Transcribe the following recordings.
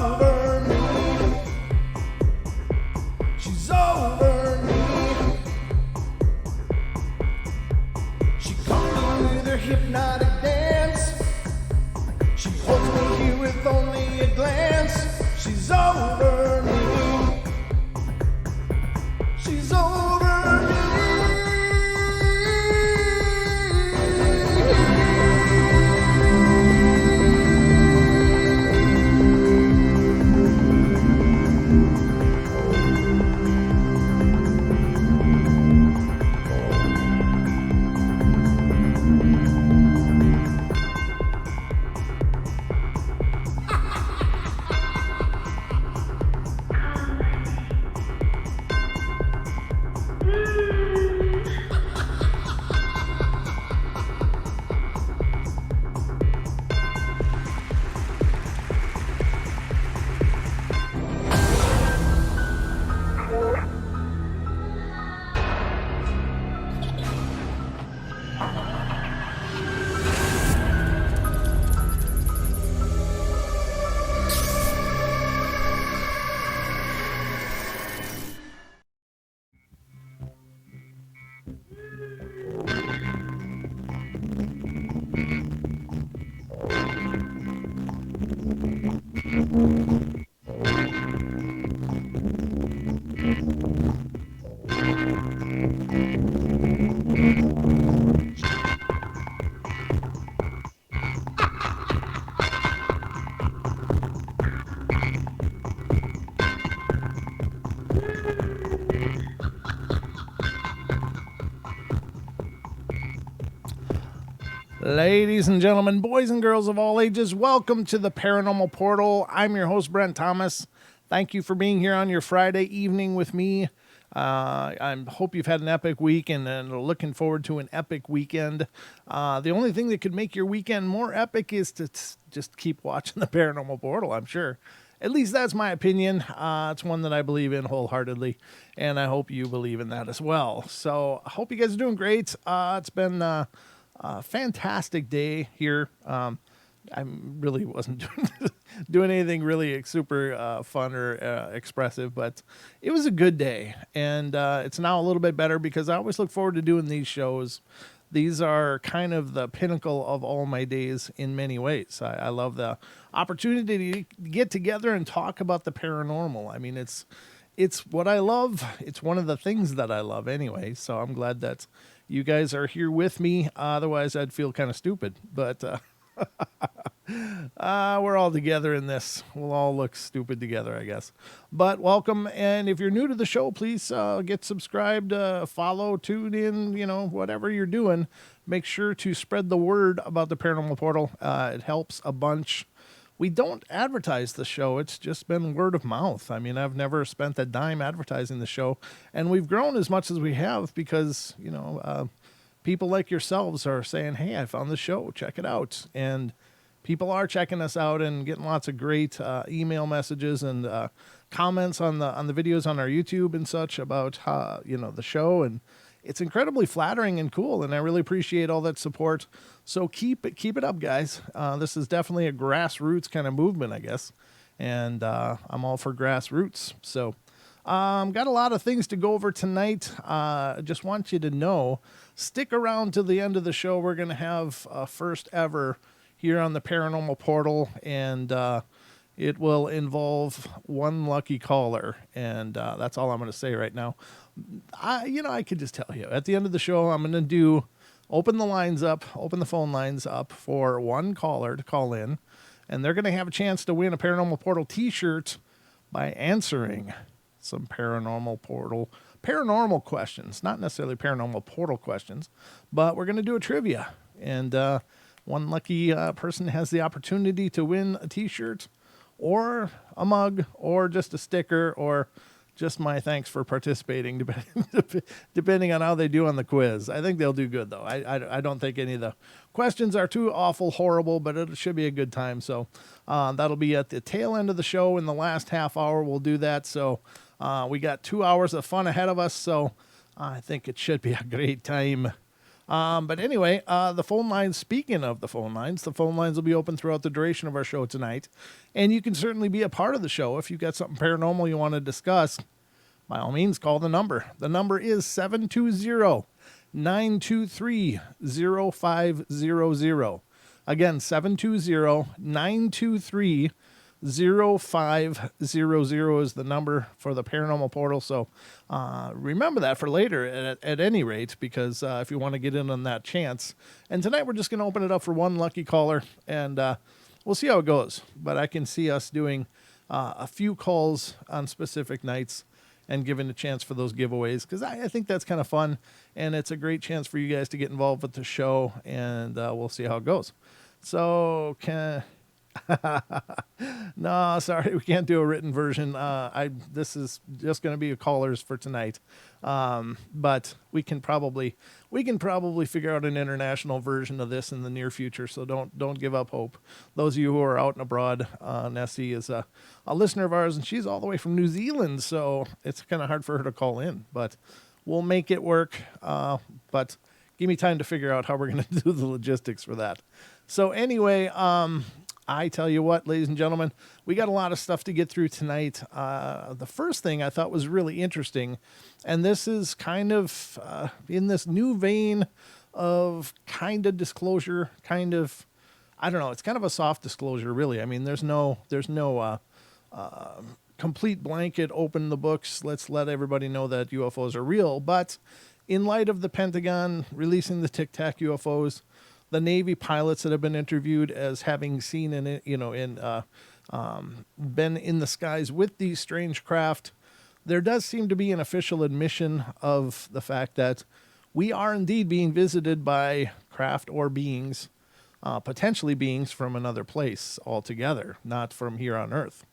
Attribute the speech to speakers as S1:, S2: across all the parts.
S1: over me. She's over me. She comes with her hypnotic dance. She holds me here with only a glance. She's over me. She's over me. Ladies and gentlemen, boys and girls of all ages, welcome to the Paranormal Portal. I'm your host, Brent Thomas. Thank you for being here on your Friday evening with me. I hope you've had an epic week and are looking forward to an epic weekend. The only thing that could make your weekend more epic is to just keep watching the Paranormal Portal, I'm sure. At least that's my opinion. It's one that I believe in wholeheartedly, and I hope you believe in that as well. So I hope you guys are doing great. It's been a fantastic day here. I really wasn't doing anything really super fun or expressive, but it was a good day. And it's now a little bit better because I always look forward to doing these shows. These are kind of the pinnacle of all my days in many ways. I love the opportunity to get together and talk about the paranormal. I mean, it's what I love. It's one of the things that I love anyway. So I'm glad that you guys are here with me. Otherwise, I'd feel kind of stupid. But we're all together in this. We'll all look stupid together, I guess. But welcome. And if you're new to the show, please get subscribed, follow, tune in, whatever you're doing. Make sure to spread the word about the Paranormal Portal. It helps a bunch. We don't advertise the show. It's just been word of mouth. I mean, I've never spent a dime advertising the show. And we've grown as much as we have because, people like yourselves are saying, hey, I found the show. Check it out. And people are checking us out and getting lots of great email messages and comments on the videos on our YouTube and such about, the show. And it's incredibly flattering and cool. And I really appreciate all that support. So keep it up, guys. This is definitely a grassroots kind of movement, I guess. And I'm all for grassroots. So got a lot of things to go over tonight. I just want you to know, stick around to the end of the show. We're going to have a first ever here on the Paranormal Portal. And it will involve one lucky caller. And that's all I'm going to say right now. I could just tell you, at the end of the show, I'm going to open the phone lines up for one caller to call in, and they're going to have a chance to win a Paranormal Portal t-shirt by answering some paranormal questions, not necessarily Paranormal Portal questions, but we're going to do a trivia, and one lucky person has the opportunity to win a t-shirt or a mug or just a sticker or just my thanks for participating, depending on how they do on the quiz. I think they'll do good, though. I don't think any of the questions are too awful horrible, but it should be a good time. So that'll be at the tail end of the show. In the last half hour, we'll do that. So we got 2 hours of fun ahead of us. So I think it should be a great time. But anyway, the phone lines, speaking of the phone lines will be open throughout the duration of our show tonight. And you can certainly be a part of the show. If you've got something paranormal you want to discuss, by all means, call the number. The number is 720-923-0500. Again, 720-923-0500 is the number for the Paranormal Portal. So remember that for later at any rate, because if you want to get in on that chance. And tonight we're just going to open it up for one lucky caller, and we'll see how it goes. But I can see us doing a few calls on specific nights and giving a chance for those giveaways, because I think that's kind of fun, and it's a great chance for you guys to get involved with the show, and we'll see how it goes. So no, sorry, we can't do a written version. This is just going to be a callers for tonight. But we can probably figure out an international version of this in the near future. So don't give up hope. Those of you who are out and abroad, Nessie is a listener of ours, and she's all the way from New Zealand. So it's kind of hard for her to call in, but we'll make it work. But give me time to figure out how we're going to do the logistics for that. So anyway, I tell you what, ladies and gentlemen, we got a lot of stuff to get through tonight. The first thing I thought was really interesting, and this is kind of in this new vein of kind of disclosure, kind of, I don't know, it's kind of a soft disclosure, really. I mean, there's no complete blanket, open the books, let's let everybody know that UFOs are real. But in light of the Pentagon releasing the Tic Tac UFOs, the Navy pilots that have been interviewed as having seen been in the skies with these strange craft, there does seem to be an official admission of the fact that we are indeed being visited by craft or beings, potentially beings from another place altogether, not from here on Earth.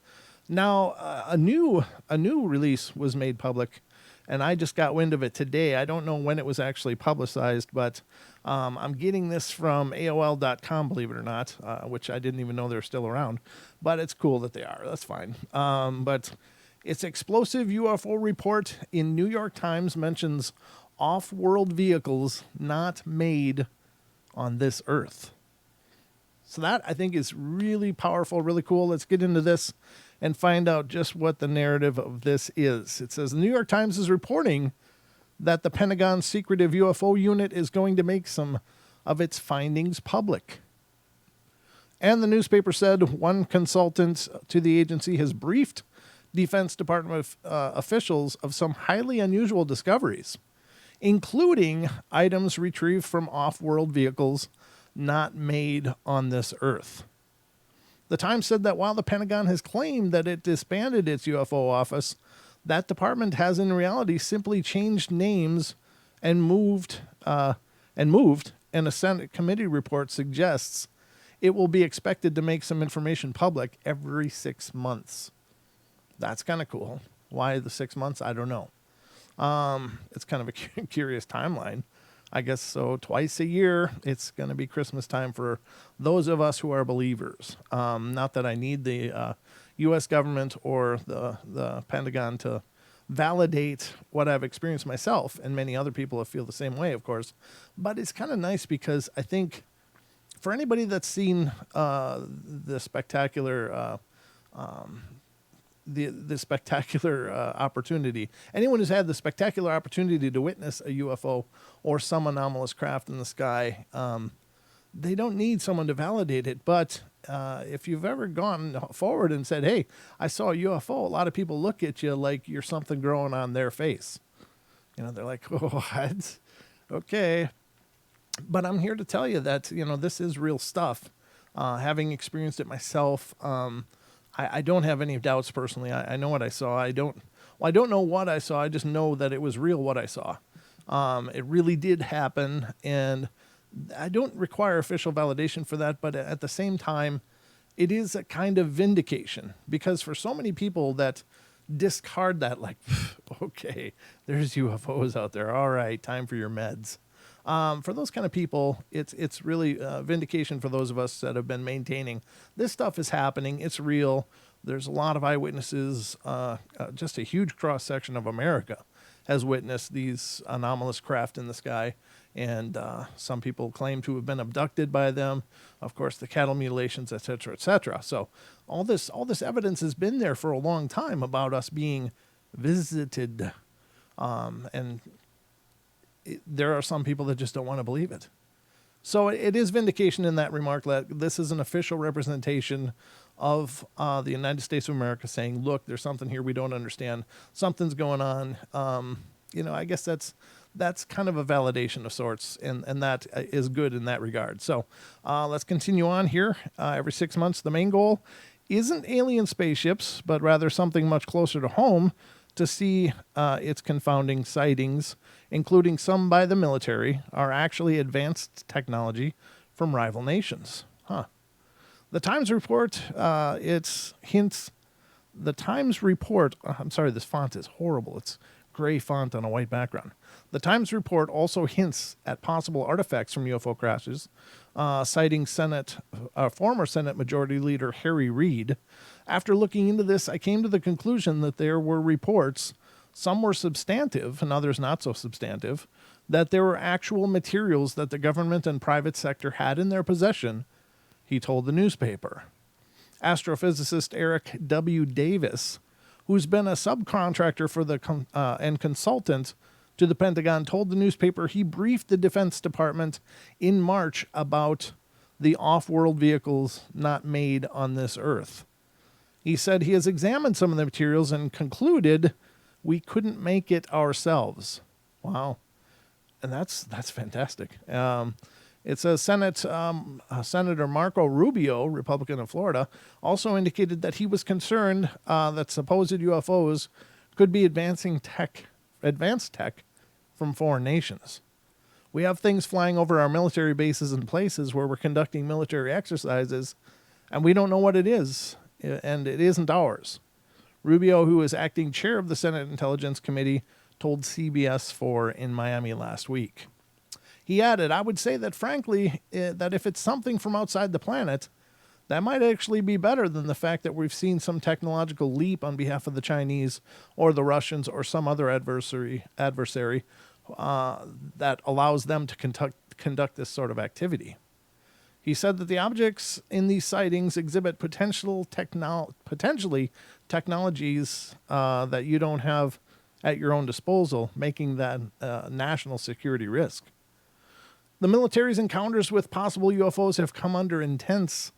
S1: Now, a new release was made public, and I just got wind of it today. I don't know when it was actually publicized, but I'm getting this from AOL.com, believe it or not, which I didn't even know they were still around. But it's cool that they are. That's fine. But its explosive UFO report in New York Times mentions off-world vehicles not made on this Earth. So that, I think, is really powerful, really cool. Let's get into this and find out just what the narrative of this is. It says, the New York Times is reporting that the Pentagon's secretive UFO unit is going to make some of its findings public. And the newspaper said one consultant to the agency has briefed Defense Department officials of some highly unusual discoveries, including items retrieved from off-world vehicles not made on this Earth. The Times said that while the Pentagon has claimed that it disbanded its UFO office, that department has in reality simply changed names and moved, and a Senate committee report suggests it will be expected to make some information public every 6 months. That's kind of cool. Why the 6 months? I don't know. It's kind of a curious timeline. I guess so. Twice a year, it's going to be Christmas time for those of us who are believers. Not that I need the U.S. government or the Pentagon to validate what I've experienced myself, and many other people feel the same way, of course. But it's kind of nice because I think for anybody that's seen the spectacular the spectacular opportunity. Anyone who's had the spectacular opportunity to witness a UFO or some anomalous craft in the sky, they don't need someone to validate it. But if you've ever gone forward and said, hey, I saw a UFO, a lot of people look at you like you're something growing on their face. You know, they're like, oh, what? Okay. But I'm here to tell you that, you know, this is real stuff. Having experienced it myself, I don't have any doubts personally. I know what I saw. I don't know what I saw. I just know that it was real what I saw. It really did happen, and I don't require official validation for that, but at the same time, it is a kind of vindication, because for so many people that discard that, like, okay, there's UFOs out there. All right, time for your meds. For those kind of people, it's really vindication for those of us that have been maintaining this stuff is happening. It's real. There's a lot of eyewitnesses, just a huge cross section of America. has witnessed these anomalous craft in the sky, and some people claim to have been abducted by them. Of course, the cattle mutilations, etc., etc. So all this evidence has been there for a long time about us being visited, and there are some people that just don't want to believe it. So it is vindication in that remark that this is an official representation of the United States of America saying, look, there's something here we don't understand. Something's going on. I guess that's kind of a validation of sorts, and that is good in that regard. So let's continue on here. Every 6 months, the main goal isn't alien spaceships, but rather something much closer to home to see its confounding sightings, including some by the military, are actually advanced technology from rival nations. The Times report, it's hints. The Times report, I'm sorry, this font is horrible. It's gray font on a white background. The Times report also hints at possible artifacts from UFO crashes, citing former Senate Majority Leader Harry Reid. After looking into this, I came to the conclusion that there were reports, some were substantive and others not so substantive, that there were actual materials that the government and private sector had in their possession, he told the newspaper. Astrophysicist Eric W. Davis, who's been a subcontractor for and consultant to the Pentagon, told the newspaper he briefed the Defense Department in March about the off-world vehicles not made on this Earth. He said he has examined some of the materials and concluded we couldn't make it ourselves. Wow. And that's fantastic. It says Senator Marco Rubio, Republican of Florida, also indicated that he was concerned that supposed UFOs could be advanced tech from foreign nations. We have things flying over our military bases and places where we're conducting military exercises, and we don't know what it is, and it isn't ours. Rubio, who is acting chair of the Senate Intelligence Committee, told CBS 4 in Miami last week. He added, I would say that, frankly, that if it's something from outside the planet, that might actually be better than the fact that we've seen some technological leap on behalf of the Chinese or the Russians or some other adversary that allows them to conduct this sort of activity. He said that the objects in these sightings exhibit potentially technologies that you don't have at your own disposal, making that a national security risk. The military's encounters with possible UFOs have come under intense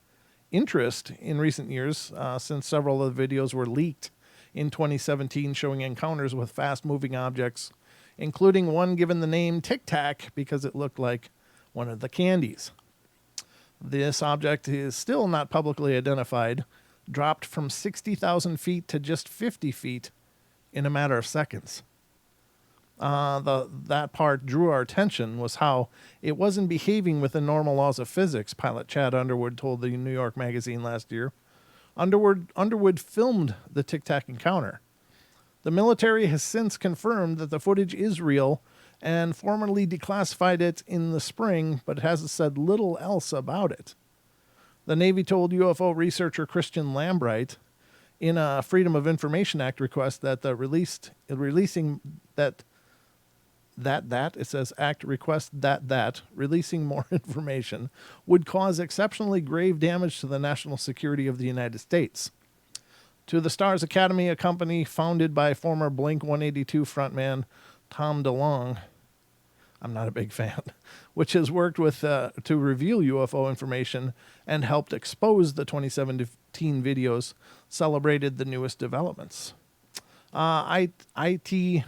S1: interest in recent years, since several of the videos were leaked in 2017 showing encounters with fast-moving objects, including one given the name Tic Tac because it looked like one of the candies. This object is still not publicly identified, dropped from 60,000 feet to just 50 feet in a matter of seconds. That part drew our attention was how it wasn't behaving with the normal laws of physics, pilot Chad Underwood told the New York Magazine last year. Underwood filmed the Tic Tac encounter. The military has since confirmed that the footage is real and formally declassified it in the spring, but hasn't said little else about it. The Navy told UFO researcher Christian Lambright in a Freedom of Information Act request that releasing more information would cause exceptionally grave damage to the national security of the United States. To the Stars Academy, a company founded by former Blink-182 frontman Tom DeLonge, I'm not a big fan, which has worked with to reveal UFO information and helped expose the 2017 videos, celebrated the newest developments. ITSA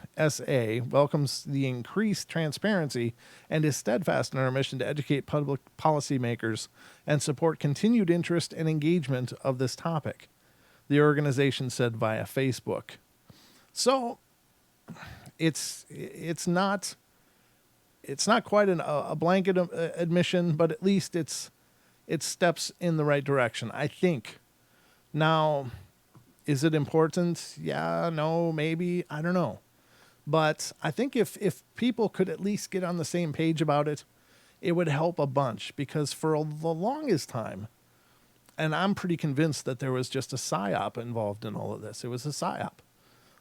S1: welcomes the increased transparency and is steadfast in our mission to educate public policymakers and support continued interest and engagement of this topic, the organization said via Facebook. So it's not quite a blanket admission, but at least it's steps in the right direction, I think. Now, is it important? Yeah, no, maybe, I don't know. But I think if people could at least get on the same page about it, it would help a bunch, because for the longest time, and I'm pretty convinced that there was just a psyop involved in all of this. It was a psyop.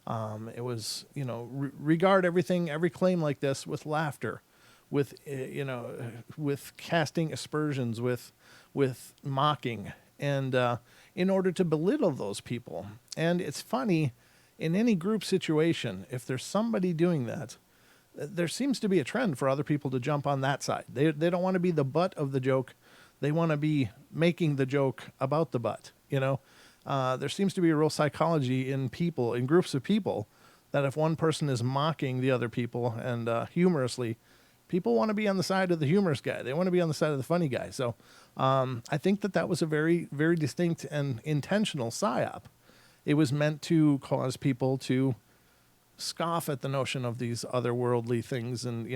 S1: It was, regard everything, every claim like this with laughter, with, with casting aspersions, with mocking, and in order to belittle those people. And it's funny, in any group situation, if there's somebody doing that, there seems to be a trend for other people to jump on that side. They don't want to be the butt of the joke. They want to be making the joke about the butt, There seems to be a real psychology in people, in groups of people, that if one person is mocking the other people and humorously, people want to be on the side of the humorous guy. They want to be on the side of the funny guy. So I think that was a very, very distinct and intentional psyop. It was meant to cause people to scoff at the notion of these otherworldly things and,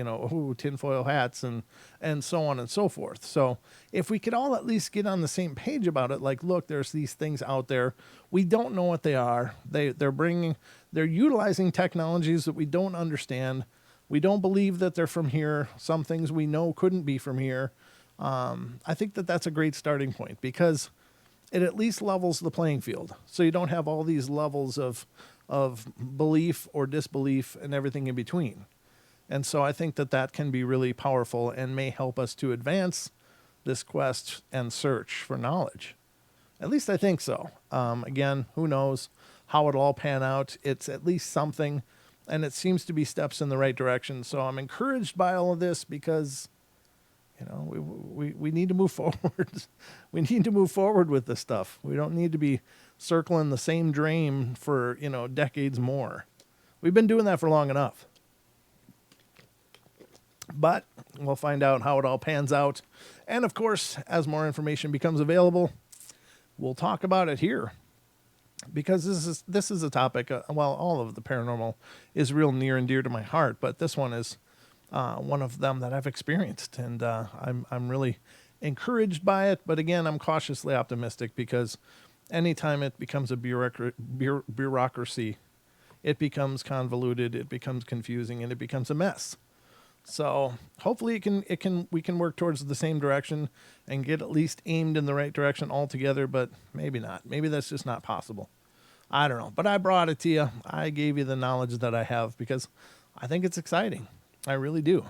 S1: tinfoil hats and so on and so forth. So if we could all at least get on the same page about it, like, look, there's these things out there. We don't know what they are. They're utilizing technologies that we don't understand. We don't believe that they're from here. Some things we know couldn't be from here. I think that's a great starting point, because it at least levels the playing field. So you don't have all these levels of belief or disbelief and everything in between. And so I think that can be really powerful and may help us to advance this quest and search for knowledge. At least I think so. Again, who knows how it'll all pan out. It's at least something, and it seems to be steps in the right direction. So I'm encouraged by all of this, because we need to move forward. We need to move forward with this stuff. We don't need to be circling the same dream for, decades more. We've been doing that for long enough. But we'll find out how it all pans out. And of course, as more information becomes available, we'll talk about it here. Because this is a topic, all of the paranormal is real near and dear to my heart, but this one is one of them that I've experienced, and I'm really encouraged by it. But again, I'm cautiously optimistic, because anytime it becomes a bureaucracy, it becomes convoluted, it becomes confusing, and it becomes a mess. So hopefully we can work towards the same direction and get at least aimed in the right direction altogether, but maybe not. Maybe that's just not possible. I don't know. But I brought it to you. I gave you the knowledge that I have, because I think it's exciting. I really do.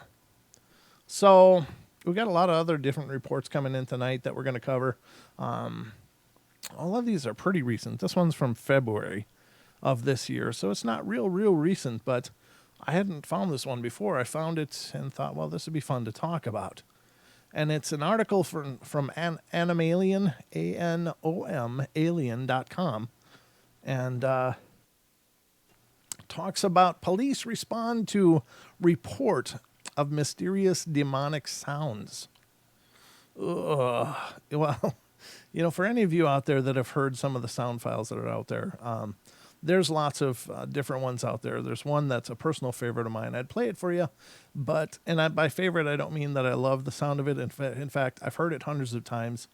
S1: So we got a lot of other different reports coming in tonight that we're going to cover. All of these are pretty recent. This one's from February of this year, so it's not real recent, but I hadn't found this one before. I found it and thought, well, this would be fun to talk about. And it's an article from Anomalian, A-N-O-M, alien.com, and talks about police respond to report of mysterious demonic sounds. Well, for any of you out there that have heard some of the sound files that are out there, there's lots of different ones out there. There's one that's a personal favorite of mine. I'd play it for you, by favorite, I don't mean that I love the sound of it. In fact, I've heard it hundreds of times,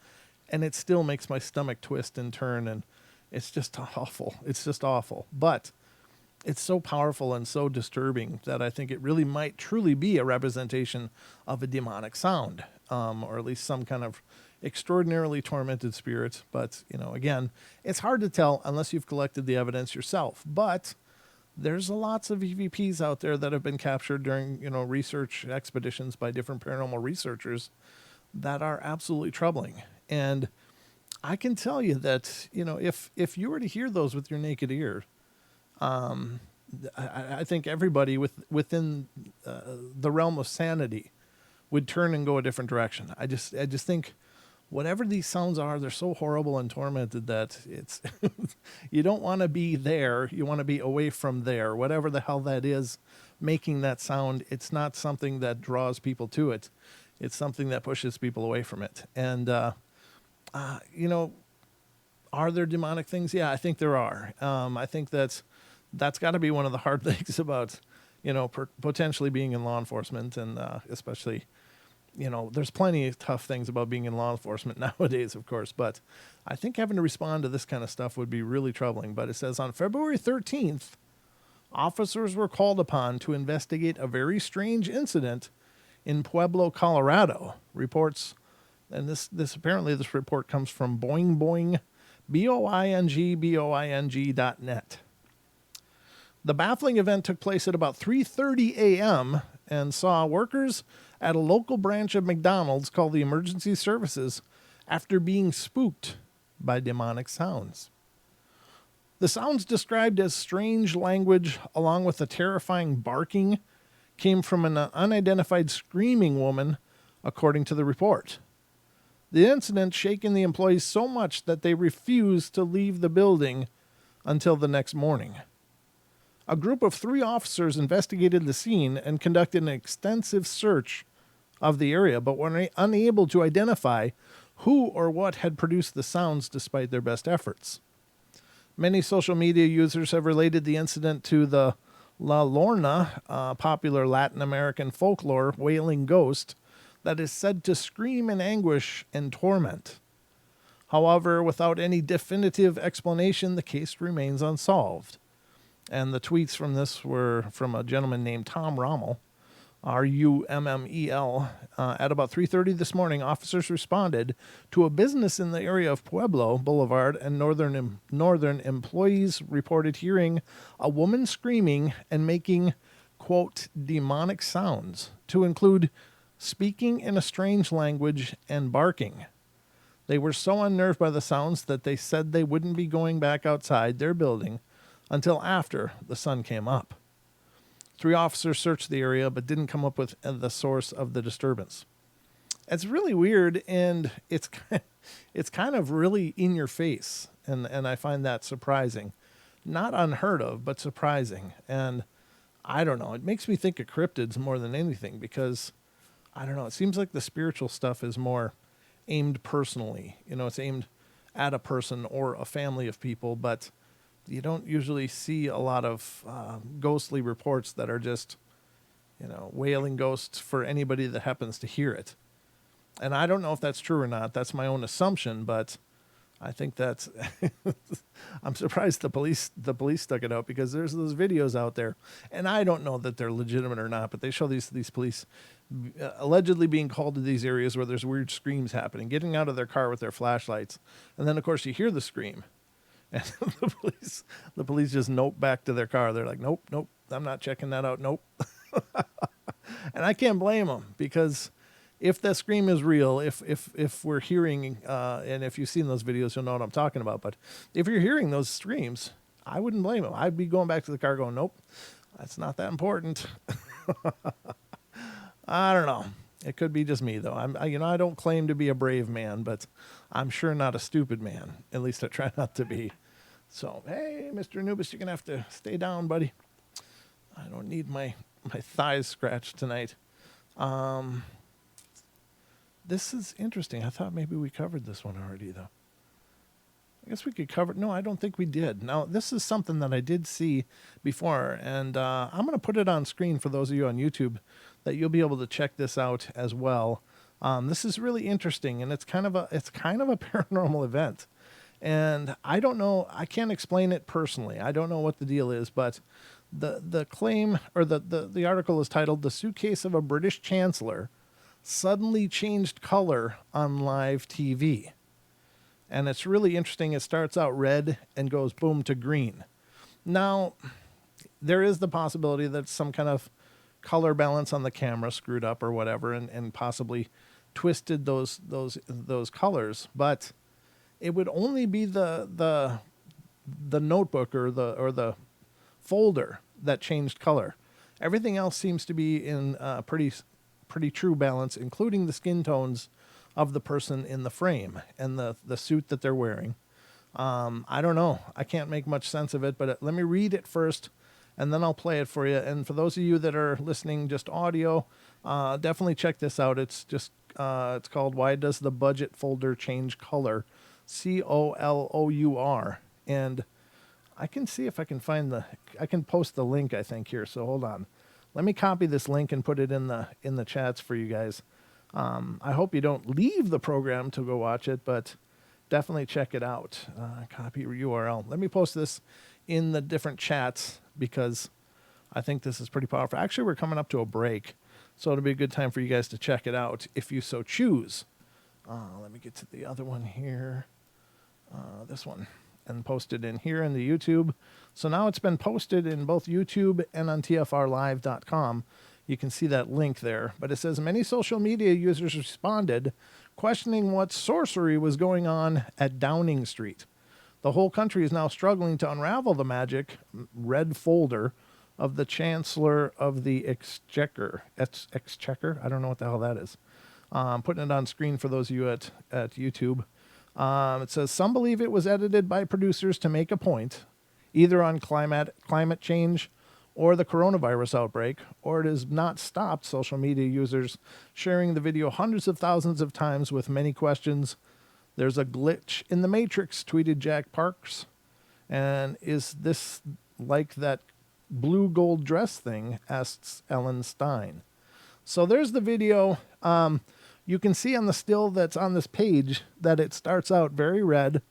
S1: and it still makes my stomach twist and turn, and it's just awful. It's just awful. But it's so powerful and so disturbing that I think it really might truly be a representation of a demonic sound, or at least some kind of extraordinarily tormented spirit. But, again, it's hard to tell unless you've collected the evidence yourself. But there's lots of EVPs out there that have been captured during, research expeditions by different paranormal researchers that are absolutely troubling. And I can tell you that, if you were to hear those with your naked ear, I think everybody within the realm of sanity would turn and go a different direction. I just think whatever these sounds are, they're so horrible and tormented that it's you don't want to be there. You want to be away from there. Whatever the hell that is making that sound, it's not something that draws people to it. It's something that pushes people away from it. And are there demonic things? Yeah, I think there are. I think that's got to be one of the hard things about, potentially being in law enforcement, and especially, there's plenty of tough things about being in law enforcement nowadays, of course, but I think having to respond to this kind of stuff would be really troubling. But it says on February 13th, officers were called upon to investigate a very strange incident in Pueblo, Colorado. Reports, and this report comes from Boing, BOING.net. The baffling event took place at about 3:30 a.m. and saw workers at a local branch of McDonald's call the emergency services after being spooked by demonic sounds. The sounds, described as strange language along with a terrifying barking, came from an unidentified screaming woman, according to the report. The incident shaken the employees so much that they refused to leave the building until the next morning. A group of 3 officers investigated the scene and conducted an extensive search of the area, but were unable to identify who or what had produced the sounds despite their best efforts. Many social media users have related the incident to the La Lorna, popular Latin American folklore wailing ghost that is said to scream in anguish and torment. However, without any definitive explanation, the case remains unsolved. And the tweets from this were from a gentleman named Tom Rommel, Rummel. At about 3:30 this morning, officers responded to a business in the area of Pueblo Boulevard, and northern employees reported hearing a woman screaming and making, quote, demonic sounds, to include speaking in a strange language and barking. They were so unnerved by the sounds that they said they wouldn't be going back outside their building until after the sun came up. 3 officers searched the area but didn't come up with the source of the disturbance. It's really weird, and it's kind of really in your face, and I find that surprising. Not unheard of, but surprising. And I don't know, it makes me think of cryptids more than anything, because I don't know, it seems like the spiritual stuff is more aimed personally. You know, it's aimed at a person or a family of people, but you don't usually see a lot of ghostly reports that are just, you know, wailing ghosts for anybody that happens to hear it. And I don't know if that's true or not. That's my own assumption, but I think that's I'm surprised the police stuck it out, because there's those videos out there, and I don't know that they're legitimate or not, but they show these police allegedly being called to these areas where there's weird screams happening, getting out of their car with their flashlights, and then of course you hear the scream. And the police just nope back to their car. They're like, nope, I'm not checking that out. Nope. And I can't blame them, because if that scream is real, if we're hearing, and if you've seen those videos, you'll know what I'm talking about. But if you're hearing those screams, I wouldn't blame them. I'd be going back to the car going, nope, that's not that important. I don't know. It could be just me, though. I don't claim to be a brave man, but I'm sure not a stupid man. At least I try not to be. So, hey, Mr. Anubis, you're going to have to stay down, buddy. I don't need my thighs scratched tonight. This is interesting. I thought maybe we covered this one already, though. I guess we could cover it. No, I don't think we did. Now, this is something that I did see before, and I'm going to put it on screen for those of you on YouTube, that you'll be able to check this out as well. This is really interesting, and it's kind of a paranormal event. And I don't know, I can't explain it personally. I don't know what the deal is, but the claim, or the article is titled, "The Suitcase of a British Chancellor Suddenly Changed Color on Live TV." And it's really interesting. It starts out red and goes boom to green. Now, there is the possibility that some kind of color balance on the camera screwed up or whatever, and possibly twisted those colors, but it would only be the notebook or the folder that changed color. Everything else seems to be in pretty true balance, including the skin tones of the person in the frame and the suit that they're wearing. I don't know. I can't make much sense of it, but let me read it first, and then I'll play it for you. And for those of you that are listening just audio, definitely check this out. It's it's called "Why Does the Budget Folder Change Color?" COLOUR. And I can see if I can find I can post the link, I think, here. So hold on. Let me copy this link and put it in the chats for you guys. I hope you don't leave the program to go watch it, but definitely check it out. Copy URL. Let me post this in the different chats, because I think this is pretty powerful. Actually, we're coming up to a break, so it'll be a good time for you guys to check it out if you so choose. Let me get to the other one here. This one. and posted in here in the YouTube. So now it's been posted in both YouTube and on tfrlive.com. You can see that link there. But it says many social media users responded questioning what sorcery was going on at Downing Street. The whole country is now struggling to unravel the magic red folder of the Chancellor of the Exchequer. Exchequer? I don't know what the hell that is. I'm putting it on screen for those of you at YouTube. It says some believe it was edited by producers to make a point, either on climate change or the coronavirus outbreak, or it has not stopped social media users sharing the video hundreds of thousands of times with many questions. There's a glitch in the Matrix, tweeted Jack Parks. And is this like that blue gold dress thing, asks Ellen Stein. So there's the video. You can see on the still that's on this page that it starts out very red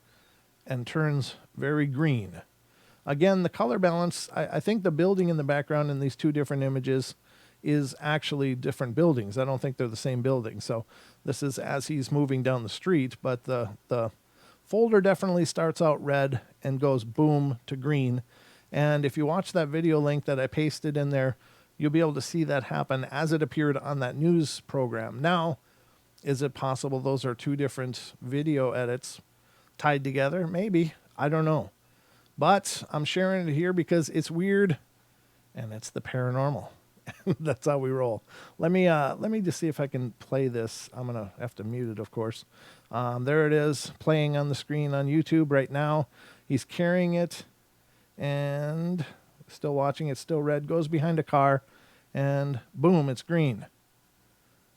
S1: and turns very green. Again, the color balance, I think the building in the background in these two different images is actually different buildings. I don't think they're the same building. So this is as he's moving down the street, but the folder definitely starts out red and goes boom to green. And if you watch that video link that I pasted in there, you'll be able to see that happen as it appeared on that news program. Now, is it possible those are two different video edits tied together? Maybe. I don't know. But I'm sharing it here because it's weird and it's the paranormal. That's how we roll. Let me just see if I can play this. I'm going to have to mute it, of course. There it is, playing on the screen on YouTube right now. He's carrying it and still watching. It's still red, goes behind a car, and boom, it's green.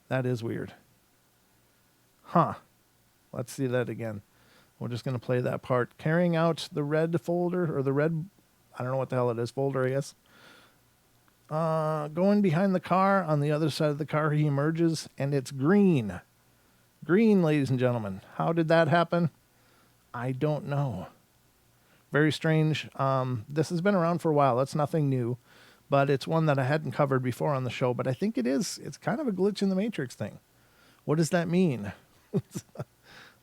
S1: That is weird. Huh. Let's see that again. We're just going to play that part. Carrying out the red folder, or the red, I don't know what the hell it is, folder, I guess. Going behind the car, on the other side of the car, he emerges, and it's green. Green, ladies and gentlemen. How did that happen? I don't know. Very strange. This has been around for a while. That's nothing new, but it's one that I hadn't covered before on the show, but I think it is. It's kind of a glitch in the Matrix thing. What does that mean?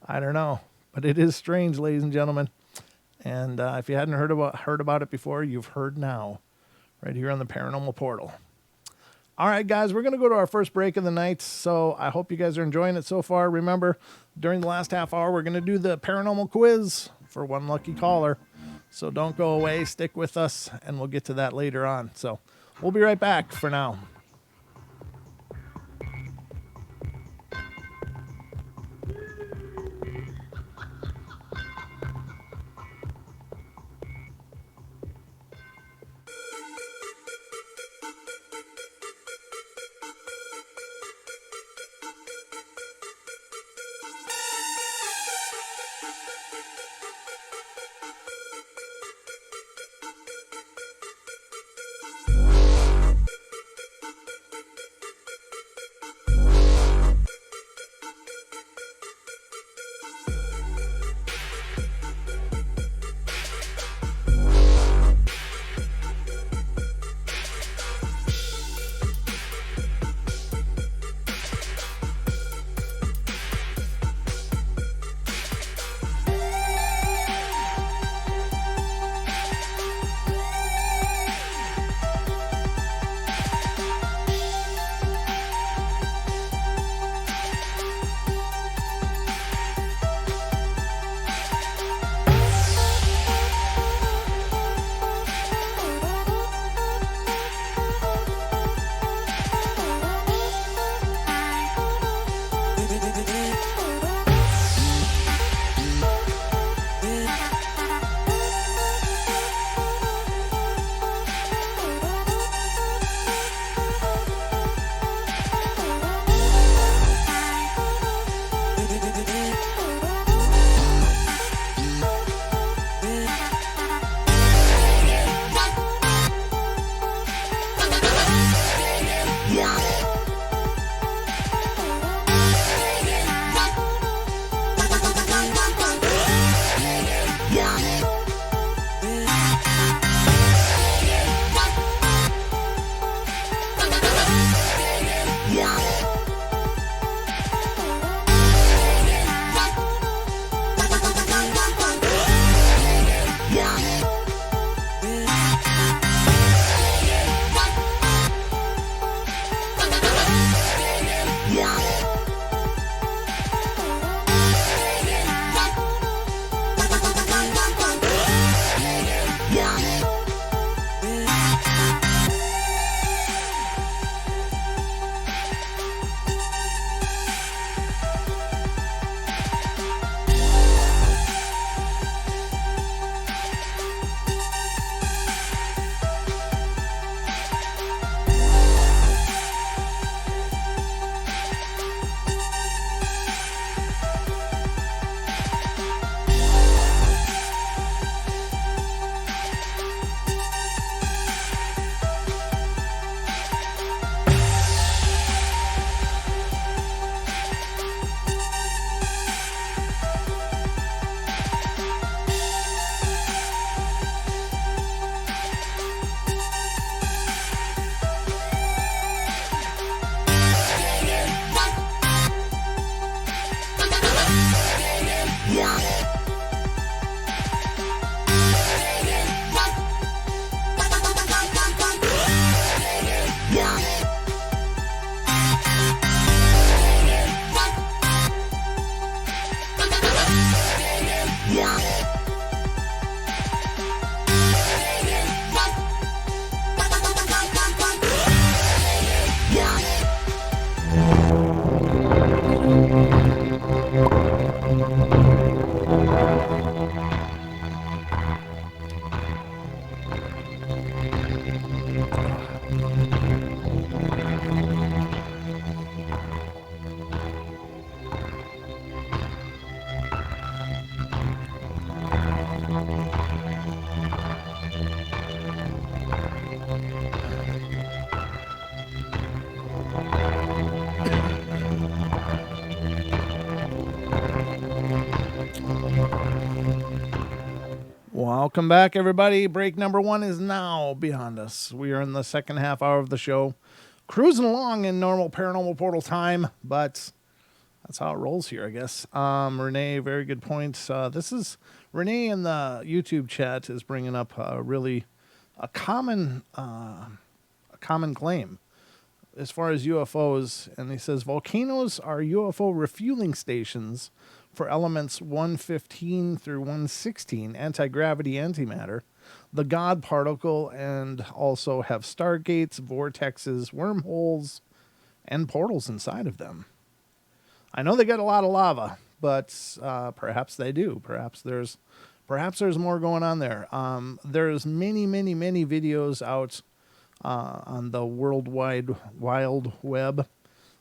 S1: I don't know. But it is strange, ladies and gentlemen. And if you hadn't heard about it before, you've heard now, right here on the Paranormal Portal. All right, guys, we're going to go to our first break of the night. So I hope you guys are enjoying it so far. Remember, during the last half hour, we're going to do the paranormal quiz for one lucky caller. So don't go away. Stick with us, and we'll get to that later on. So we'll be right back for now. Welcome back, everybody. Break number 1 is now behind us. We are in the second half hour of the show, cruising along in normal Paranormal Portal time, but that's how it rolls here, I guess. Renee, very good points. This is Renee in the YouTube chat is bringing up a common claim as far as UFOs, and he says volcanoes are UFO refueling stations for elements 115 through 116, anti-gravity antimatter, the God particle, and also have stargates, vortexes, wormholes, and portals inside of them. I know they got a lot of lava, but perhaps they do. Perhaps there's more going on there. There's many videos out on the worldwide wild web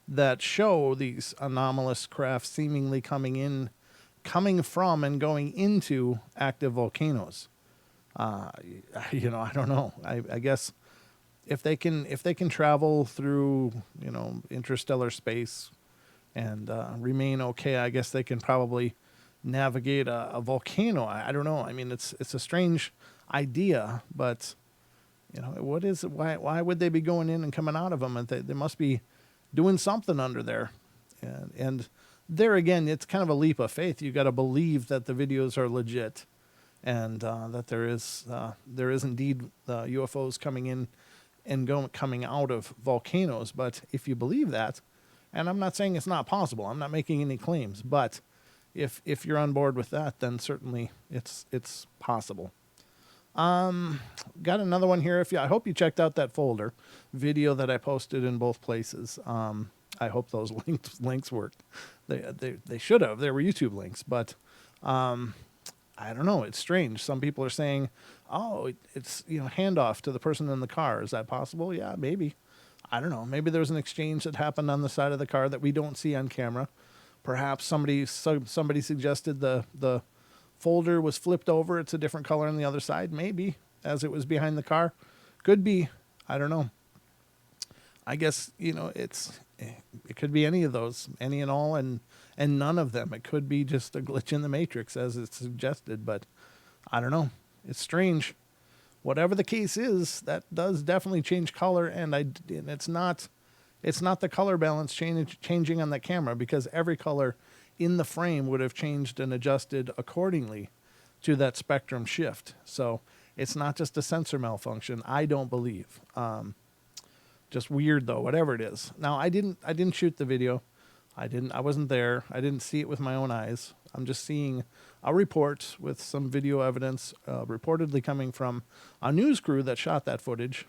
S1: that show these anomalous craft seemingly coming from and going into active volcanoes. I don't know. I guess if they can travel through, interstellar space and remain okay, I guess they can probably navigate a volcano. I don't know. I mean, it's a strange idea, but what is it? Why would they be going in and coming out of them? And they must be doing something under there. And there again, it's kind of a leap of faith. You got to believe that the videos are legit, and that there is indeed UFOs coming in and coming out of volcanoes. But if you believe that, and I'm not saying it's not possible, I'm not making any claims, but if you're on board with that, then certainly it's possible. Got another one here. I hope you checked out that folder video that I posted in both places. I hope those links worked. They should have. They were YouTube links, but I don't know. It's strange. Some people are saying, "Oh, it's handoff to the person in the car." Is that possible? Yeah, maybe. I don't know. Maybe there's an exchange that happened on the side of the car that we don't see on camera. Perhaps somebody suggested the folder was flipped over. It's a different color on the other side. Maybe as it was behind the car. Could be. I don't know. I guess, it could be any of those, any and all, and none of them. It could be just a glitch in the matrix as it's suggested, but I don't know. It's strange. Whatever the case is, that does definitely change color, and it's not the color balance changing on the camera, because every color in the frame would have changed and adjusted accordingly to that spectrum shift. So it's not just a sensor malfunction, I don't believe. Just weird though, whatever it is. Now I didn't shoot the video. I wasn't there. I didn't see it with my own eyes. I'm just seeing a report with some video evidence, reportedly coming from a news crew that shot that footage.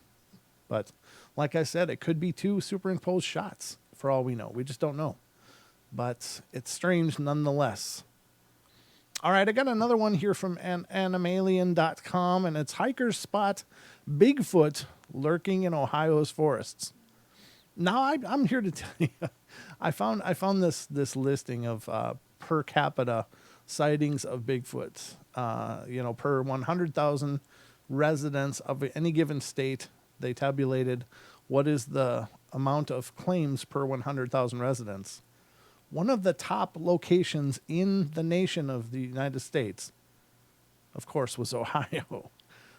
S1: But like I said, it could be 2 superimposed shots for all we know. We just don't know. But it's strange nonetheless. All right, I got another one here from animalien.com, and it's hikers spot Bigfoot lurking in Ohio's forests. Now, I'm here to tell you, I found this listing of per capita sightings of Bigfoot. Per 100,000 residents of any given state, they tabulated what is the amount of claims per 100,000 residents. One of the top locations in the nation of the United States, of course, was Ohio.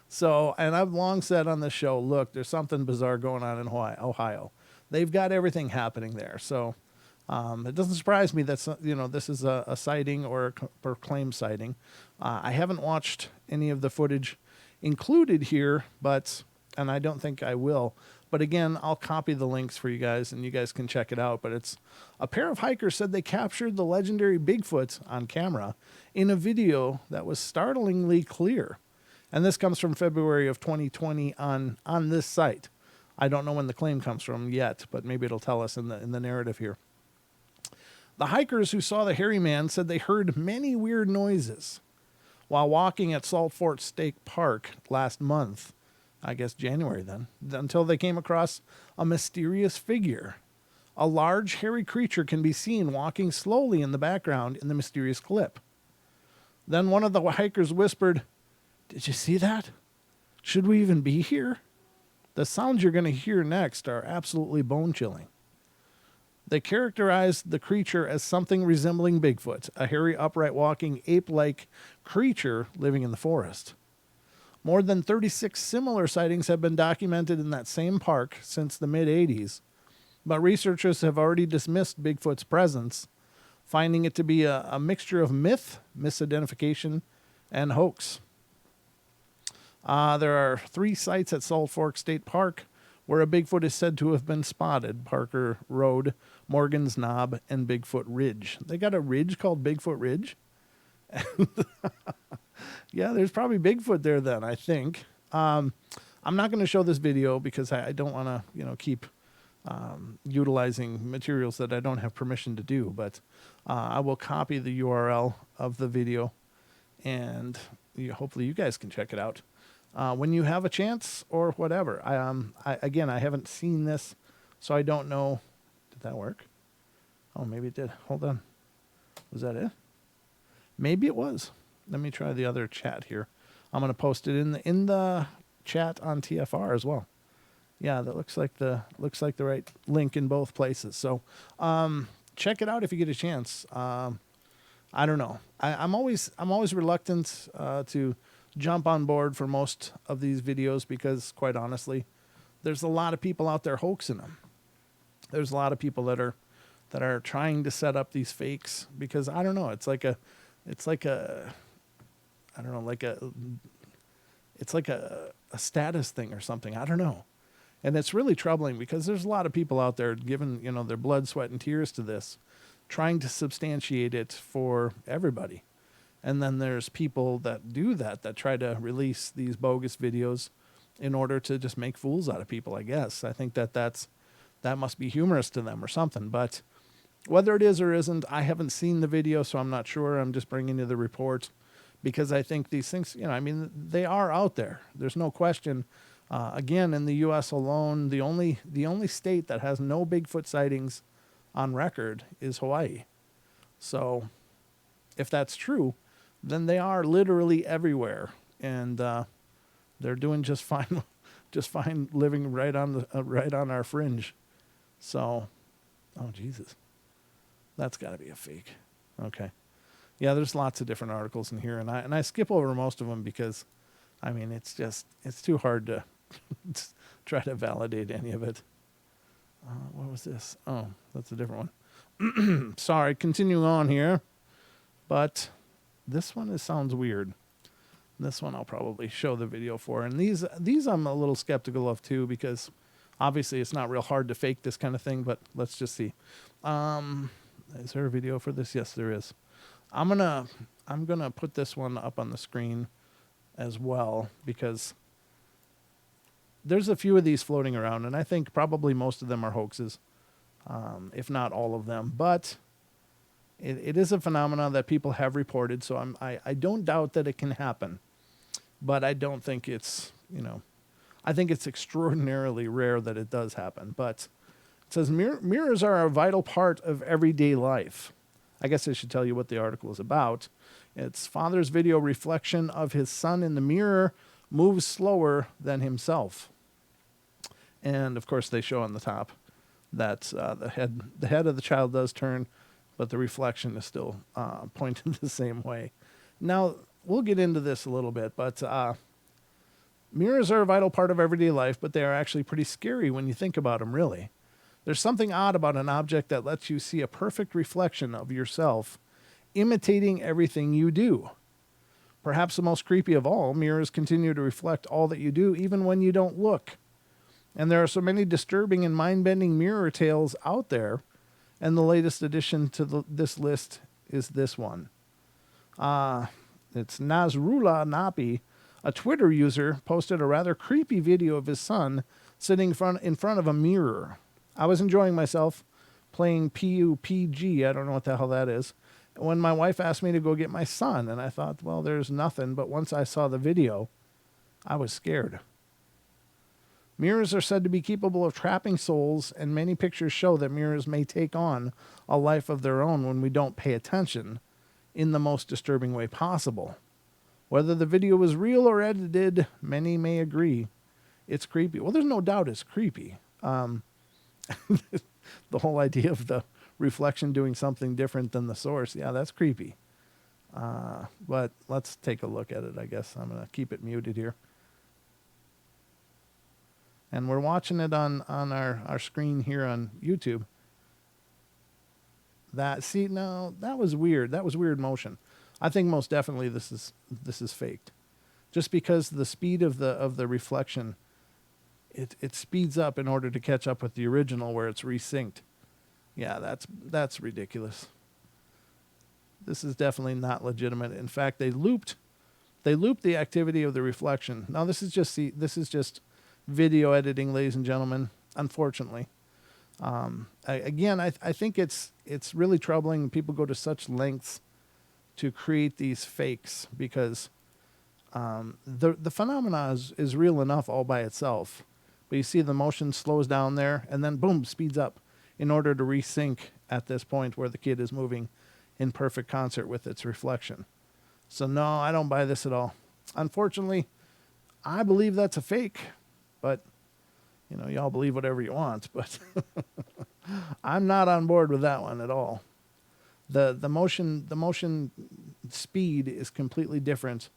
S1: So, and I've long said on this show, look, there's something bizarre going on in Ohio. They've got everything happening there. So it doesn't surprise me that, this is a sighting or claim sighting. I haven't watched any of the footage included here, and I don't think I will. But again, I'll copy the links for you guys, and you guys can check it out. But it's a pair of hikers said they captured the legendary Bigfoot on camera in a video that was startlingly clear. And this comes from February of 2020 on this site. I don't know when the claim comes from yet, but maybe it'll tell us in the narrative here. The hikers who saw the hairy man said they heard many weird noises while walking at Salt Fort State Park last month. I guess January then, until they came across a mysterious figure. A large, hairy creature can be seen walking slowly in the background in the mysterious clip. Then one of the hikers whispered, "Did you see that? Should we even be here? The sounds you're going to hear next are absolutely bone-chilling." They characterized the creature as something resembling Bigfoot, a hairy, upright walking, ape-like creature living in the forest. More than 36 similar sightings have been documented in that same park since the mid-'80s, but researchers have already dismissed Bigfoot's presence, finding it to be a mixture of myth, misidentification, and hoax. There are 3 sites at Salt Fork State Park where a Bigfoot is said to have been spotted: Parker Road, Morgan's Knob, and Bigfoot Ridge. They got a ridge called Bigfoot Ridge? Yeah, there's probably Bigfoot there then, I think. I'm not going to show this video because I don't want to, keep utilizing materials that I don't have permission to do. But I will copy the URL of the video, and hopefully you guys can check it out when you have a chance or whatever. I haven't seen this, so I don't know. Did that work? Oh, maybe it did. Hold on. Was that it? Maybe it was. Let me try the other chat here. I'm going to post it in the chat on TFR as well. Yeah, that looks like the right link in both places. So check it out if you get a chance. I don't know. I'm always reluctant to jump on board for most of these videos because, quite honestly, there's a lot of people out there hoaxing them. There's a lot of people that are trying to set up these fakes because, I don't know, it's like a status thing or something. I don't know. And it's really troubling because there's a lot of people out there giving, their blood, sweat, and tears to this, trying to substantiate it for everybody. And then there's people that do that try to release these bogus videos in order to just make fools out of people, I guess. I think that must be humorous to them or something. But whether it is or isn't, I haven't seen the video, so I'm not sure. I'm just bringing you the report because I think these things, they are out there. There's no question. Again, in the U.S. alone, the only state that has no Bigfoot sightings on record is Hawaii. So if that's true, then they are literally everywhere, and they're doing just fine, living right on our fringe. So, oh Jesus, that's got to be a fake. Okay, yeah, there's lots of different articles in here, and I skip over most of them because, it's too hard to try to validate any of it. What was this? Oh, that's a different one. Sorry, continuing on here, but this one sounds weird. This one I'll probably show the video for. And these I'm a little skeptical of too because obviously it's not real hard to fake this kind of thing, but let's just see. Is there a video for this? Yes, there is. I'm gonna put this one up on the screen as well because there's a few of these floating around, and I think probably most of them are hoaxes, if not all of them. But it is a phenomenon that people have reported, so I don't doubt that it can happen. But I don't think it's, I think it's extraordinarily rare that it does happen. But it says mirrors are a vital part of everyday life. I guess I should tell you what the article is about. It's father's video reflection of his son in the mirror moves slower than himself. And of course they show on the top that the head of the child does turn, but the reflection is still pointed the same way. Now, we'll get into this a little bit, but mirrors are a vital part of everyday life, but they are actually pretty scary when you think about them, really. There's something odd about an object that lets you see a perfect reflection of yourself, imitating everything you do. Perhaps the most creepy of all, mirrors continue to reflect all that you do, even when you don't look. And there are so many disturbing and mind-bending mirror tales out there, and the latest addition to this list is this one. It's Nasrullah Napi, a Twitter user, posted a rather creepy video of his son sitting in front of a mirror. I was enjoying myself playing PUBG, I don't know what the hell that is, when my wife asked me to go get my son, and I thought, well, there's nothing, but once I saw the video, I was scared. Mirrors are said to be capable of trapping souls, and many pictures show that mirrors may take on a life of their own when we don't pay attention in the most disturbing way possible. Whether the video was real or edited, many may agree it's creepy. Well, there's no doubt it's creepy. the whole idea of the reflection doing something different than the source. Yeah, that's creepy. But let's take a look at it, I guess. I'm going to keep it muted here. And we're watching it on our screen here on YouTube. Now that was weird. That was weird motion. I think most definitely this is faked. Just because the speed of the reflection, it speeds up in order to catch up with the original where it's resynced. Yeah, that's ridiculous. This is definitely not legitimate. In fact, they looped the activity of the reflection. Now this is just video editing, ladies and gentlemen, unfortunately. I think it's really troubling people go to such lengths to create these fakes because the phenomena is real enough all by itself. But you see the motion slows down there and then boom, speeds up in order to resync at this point where the kid is moving in perfect concert with its reflection. So no, I don't buy this at all. Unfortunately, I believe that's a fake, but y'all believe whatever you want, but I'm not on board with that one at all. The motion speed is completely different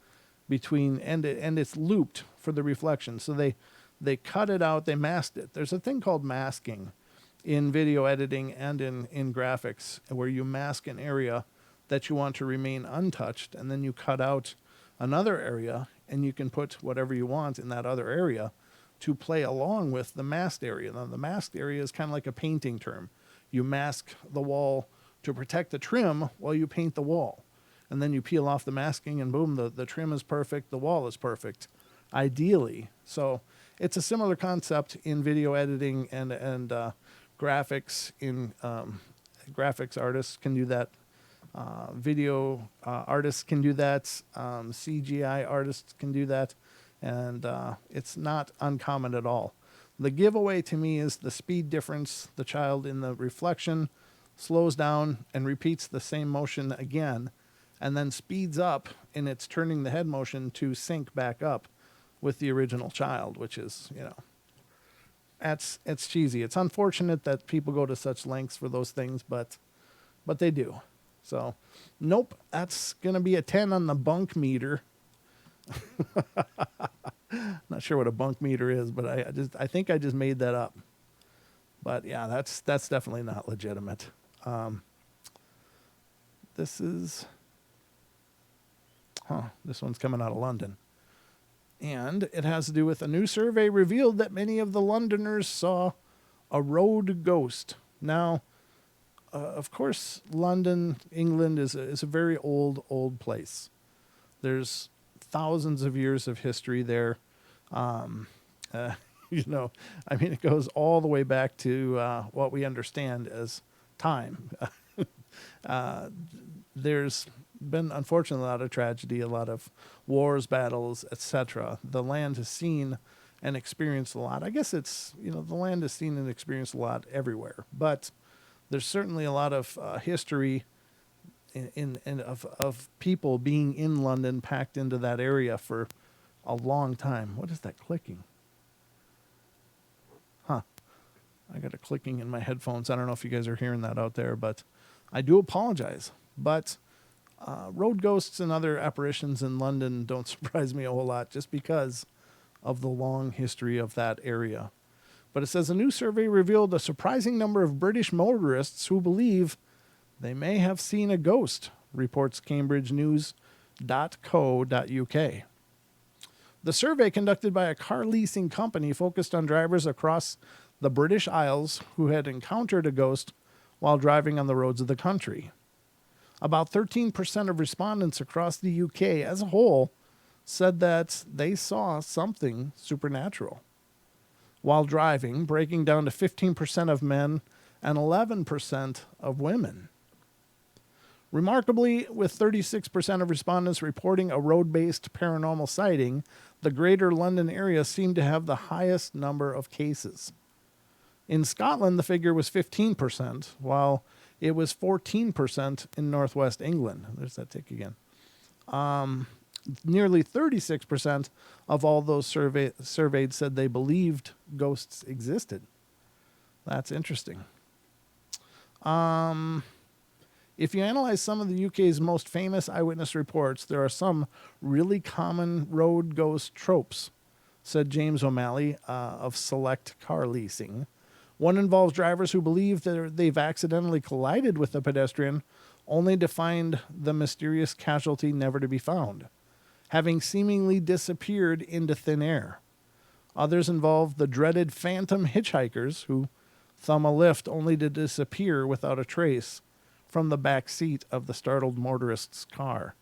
S1: between and it's looped for the reflection. So they cut it out, they masked it. There's a thing called masking in video editing and in graphics where you mask an area that you want to remain untouched, and then you cut out another area and you can put whatever you want in that other area to play along with the masked area. Now, the masked area is kind of like a painting term. You mask the wall to protect the trim while you paint the wall. And then you peel off the masking and boom, the trim is perfect, the wall is perfect, ideally. So it's a similar concept in video editing and graphics. Graphics artists can do that. Video artists can do that. CGI artists can do that. And it's not uncommon at all. The giveaway to me is the speed difference. The child in the reflection slows down and repeats the same motion again, and then speeds up in its turning the head motion to sync back up with the original child, which is, it's cheesy. It's unfortunate that people go to such lengths for those things, but they do. So, nope, that's going to be a 10 on the bunk meter. Not sure what a bunk meter is, but I think I just made that up. But yeah, that's definitely not legitimate. This one's coming out of London. And it has to do with a new survey revealed that many of the Londoners saw a road ghost. Now, of course, London, England is a very old place. There's thousands of years of history there. It goes all the way back to what we understand as time. There's been, unfortunately, a lot of tragedy, a lot of wars, battles, etc. The land has seen and experienced a lot. I guess it's, the land has seen and experienced a lot everywhere. But there's certainly a lot of history of people being in London, packed into that area for a long time. What is that clicking? I got a clicking in my headphones. I don't know if you guys are hearing that out there, but I do apologize. But road ghosts and other apparitions in London don't surprise me a whole lot just because of the long history of that area. But it says a new survey revealed a surprising number of British motorists who believe they may have seen a ghost, reports CambridgeNews.co.uk. The survey conducted by a car leasing company focused on drivers across the British Isles who had encountered a ghost while driving on the roads of the country. About 13% of respondents across the UK as a whole said that they saw something supernatural while driving, breaking down to 15% of men and 11% of women. Remarkably, with 36% of respondents reporting a road-based paranormal sighting, the greater London area seemed to have the highest number of cases. In Scotland, the figure was 15%, while it was 14% in northwest England. There's that tick again. Nearly 36% of all those surveyed said they believed ghosts existed. That's interesting. If you analyze some of the UK's most famous eyewitness reports, there are some really common road ghost tropes, said James O'Malley of Select Car Leasing. One involves drivers who believe that they've accidentally collided with a pedestrian, only to find the mysterious casualty never to be found, having seemingly disappeared into thin air. Others involve the dreaded phantom hitchhikers who thumb a lift only to disappear without a trace from the back seat of the startled motorist's car.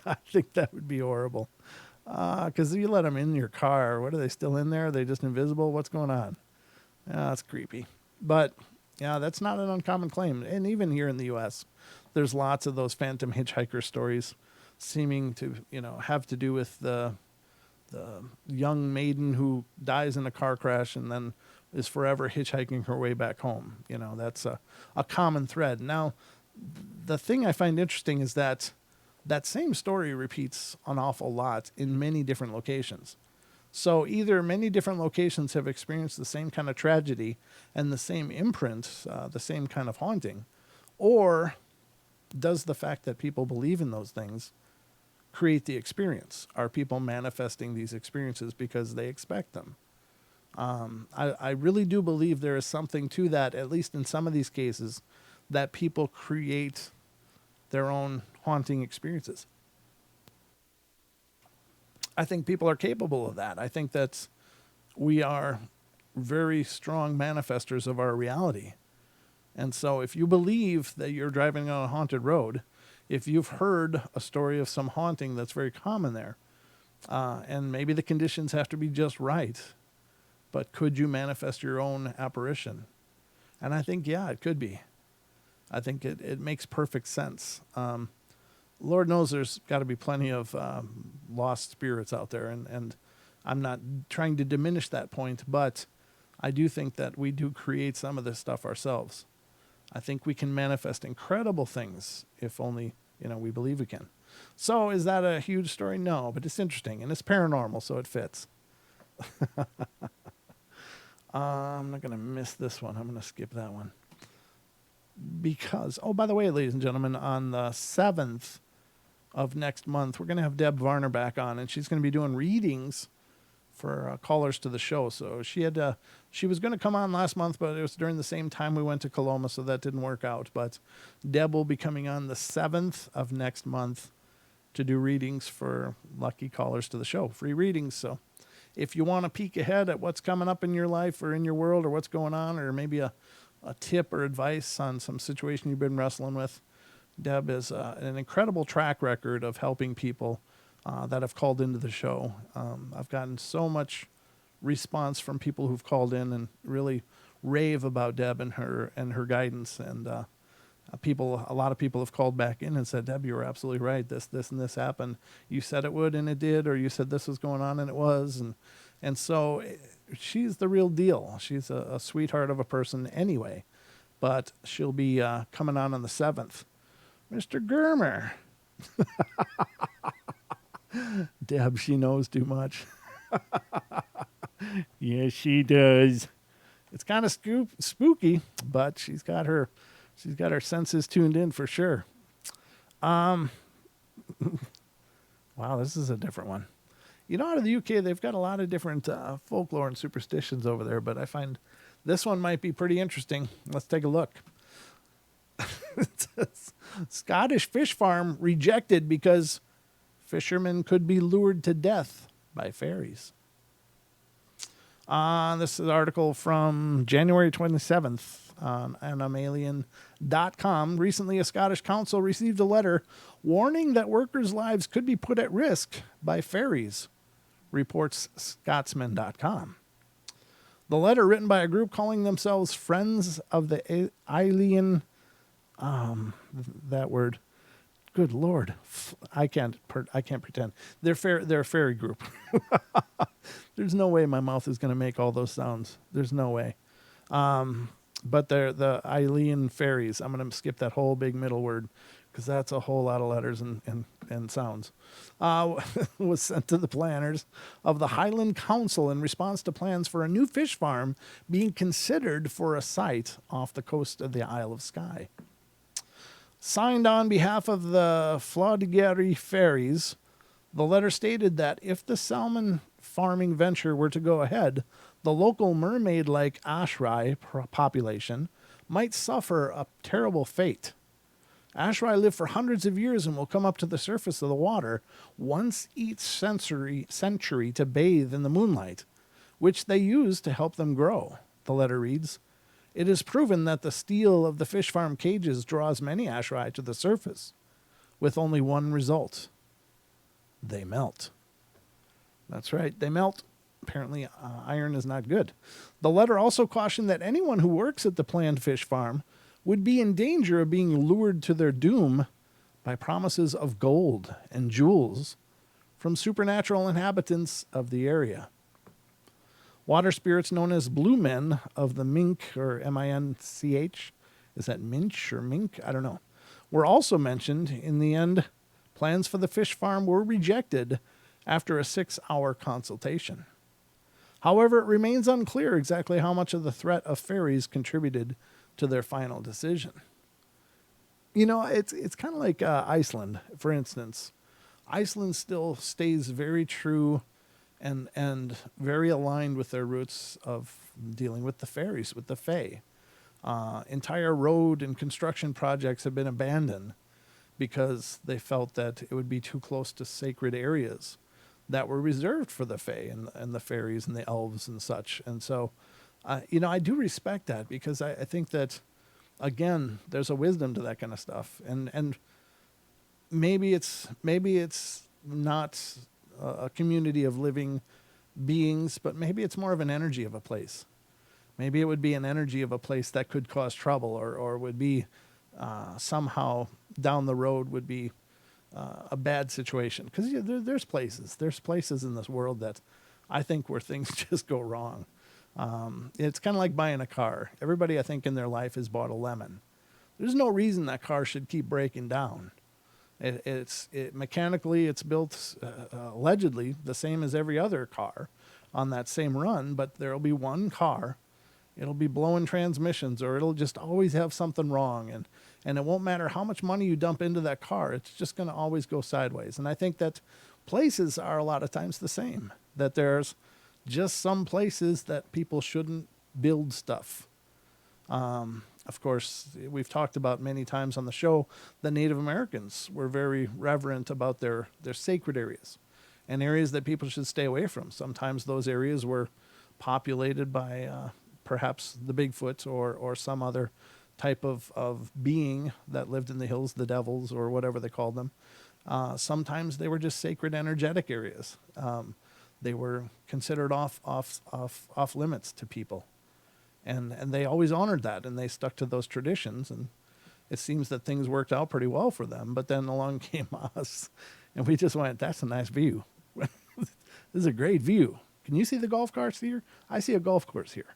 S1: I think that would be horrible. Because you let them in your car. What, are they still in there? Are they just invisible? What's going on? That's creepy. But, yeah, that's not an uncommon claim. And even here in the U.S., there's lots of those phantom hitchhiker stories seeming to, have to do with the young maiden who dies in a car crash and then is forever hitchhiking her way back home. That's a common thread. Now, the thing I find interesting is that same story repeats an awful lot in many different locations. So either many different locations have experienced the same kind of tragedy and the same imprint, the same kind of haunting, or does the fact that people believe in those things create the experience? Are people manifesting these experiences because they expect them? I really do believe there is something to that, at least in some of these cases, that people create their own haunting experiences. I think people are capable of that. I think that we are very strong manifestors of our reality. And so if you believe that you're driving on a haunted road, if you've heard a story of some haunting that's very common there, and maybe the conditions have to be just right, but could you manifest your own apparition? And I think, yeah, it could be. I think it makes perfect sense. Lord knows there's got to be plenty of lost spirits out there, and I'm not trying to diminish that point, but I do think that we do create some of this stuff ourselves. I think we can manifest incredible things if only, we believe we can. So is that a huge story? No, but it's interesting, and it's paranormal, so it fits. I'm not going to miss this one. I'm going to skip that one. Because, by the way, ladies and gentlemen, on the 7th of next month, we're going to have Deb Varner back on, and she's going to be doing readings for callers to the show. So she was going to come on last month, but it was during the same time we went to Coloma, so that didn't work out. But Deb will be coming on the 7th of next month to do readings for lucky callers to the show, free readings. So if you want to peek ahead at what's coming up in your life or in your world or what's going on, or maybe a tip or advice on some situation you've been wrestling with, Deb has an incredible track record of helping people that have called into the show. I've gotten so much response from people who've called in and really rave about Deb and her guidance. And a lot of people have called back in and said, Deb, you were absolutely right. This, and this happened. You said it would, and it did, or you said this was going on, and it was. And so she's the real deal. She's a sweetheart of a person anyway, but she'll be coming on the 7th. Mr. Germer. Deb, she knows too much. Yes, she does. It's kind of spooky, but she's got her senses tuned in for sure. Wow, this is a different one. Out of the UK, they've got a lot of different folklore and superstitions over there, but I find this one might be pretty interesting. Let's take a look. Scottish fish farm rejected because fishermen could be lured to death by fairies. This is an article from January 27th on animalien.com. Recently, a Scottish council received a letter warning that workers' lives could be put at risk by fairies, reports Scotsman.com. The letter, written by a group calling themselves Friends of the Alien, that word, good Lord, I can't pretend. They're a fairy group. There's no way my mouth is going to make all those sounds. There's no way. But they're the Alien fairies. I'm going to skip that whole big middle word. because that's a whole lot of letters and sounds, was sent to the planners of the Highland Council in response to plans for a new fish farm being considered for a site off the coast of the Isle of Skye. Signed on behalf of the Flodgeri Ferries, the letter stated that if the salmon farming venture were to go ahead, the local mermaid-like Ashrai population might suffer a terrible fate. Ashrai live for hundreds of years and will come up to the surface of the water once each century to bathe in the moonlight, which they use to help them grow. The letter reads, "It is proven that the steel of the fish farm cages draws many Ashrai to the surface, with only one result. They melt." That's right, they melt. Apparently, iron is not good. The letter also cautioned that anyone who works at the planned fish farm would be in danger of being lured to their doom by promises of gold and jewels from supernatural inhabitants of the area. Water spirits known as blue men of the Mink, or M-I-N-C-H, is that Minch or Mink? I don't know, were also mentioned. In the end, plans for the fish farm were rejected after a 6-hour consultation. However, it remains unclear exactly how much of the threat of fairies contributed to their final decision. You know, it's kind of like Iceland, for instance. Iceland still stays very true and very aligned with their roots of dealing with the fairies, with the fae. Entire road and construction projects have been abandoned because they felt that it would be too close to sacred areas that were reserved for the fae and the fairies and the elves and such. And so, I do respect that, because I think that, again, there's a wisdom to that kind of stuff. And maybe it's not a community of living beings, but maybe it's more of an energy of a place. Maybe it would be an energy of a place that could cause trouble, or would be somehow down the road would be a bad situation. Because there's places in this world that I think where things just go wrong. It's kind of like buying a car. Everybody, I think, in their life has bought a lemon. There's no reason that car should keep breaking down. Mechanically, it's built allegedly the same as every other car on that same run, but there'll be one car. It'll be blowing transmissions, or it'll just always have something wrong. And it won't matter how much money you dump into that car. It's just going to always go sideways. And I think that places are a lot of times the same, that there's just some places that people shouldn't build stuff. Of course, we've talked about many times on the show, the Native Americans were very reverent about their sacred areas and areas that people should stay away from. Sometimes those areas were populated by perhaps the Bigfoot or some other type of being that lived in the hills, the devils or whatever they called them. Sometimes they were just sacred energetic areas. They were considered off limits to people. And they always honored that, and they stuck to those traditions, and it seems that things worked out pretty well for them. But then along came us, and we just went, "That's a nice view. This is a great view. Can you see the golf carts here? I see a golf course here."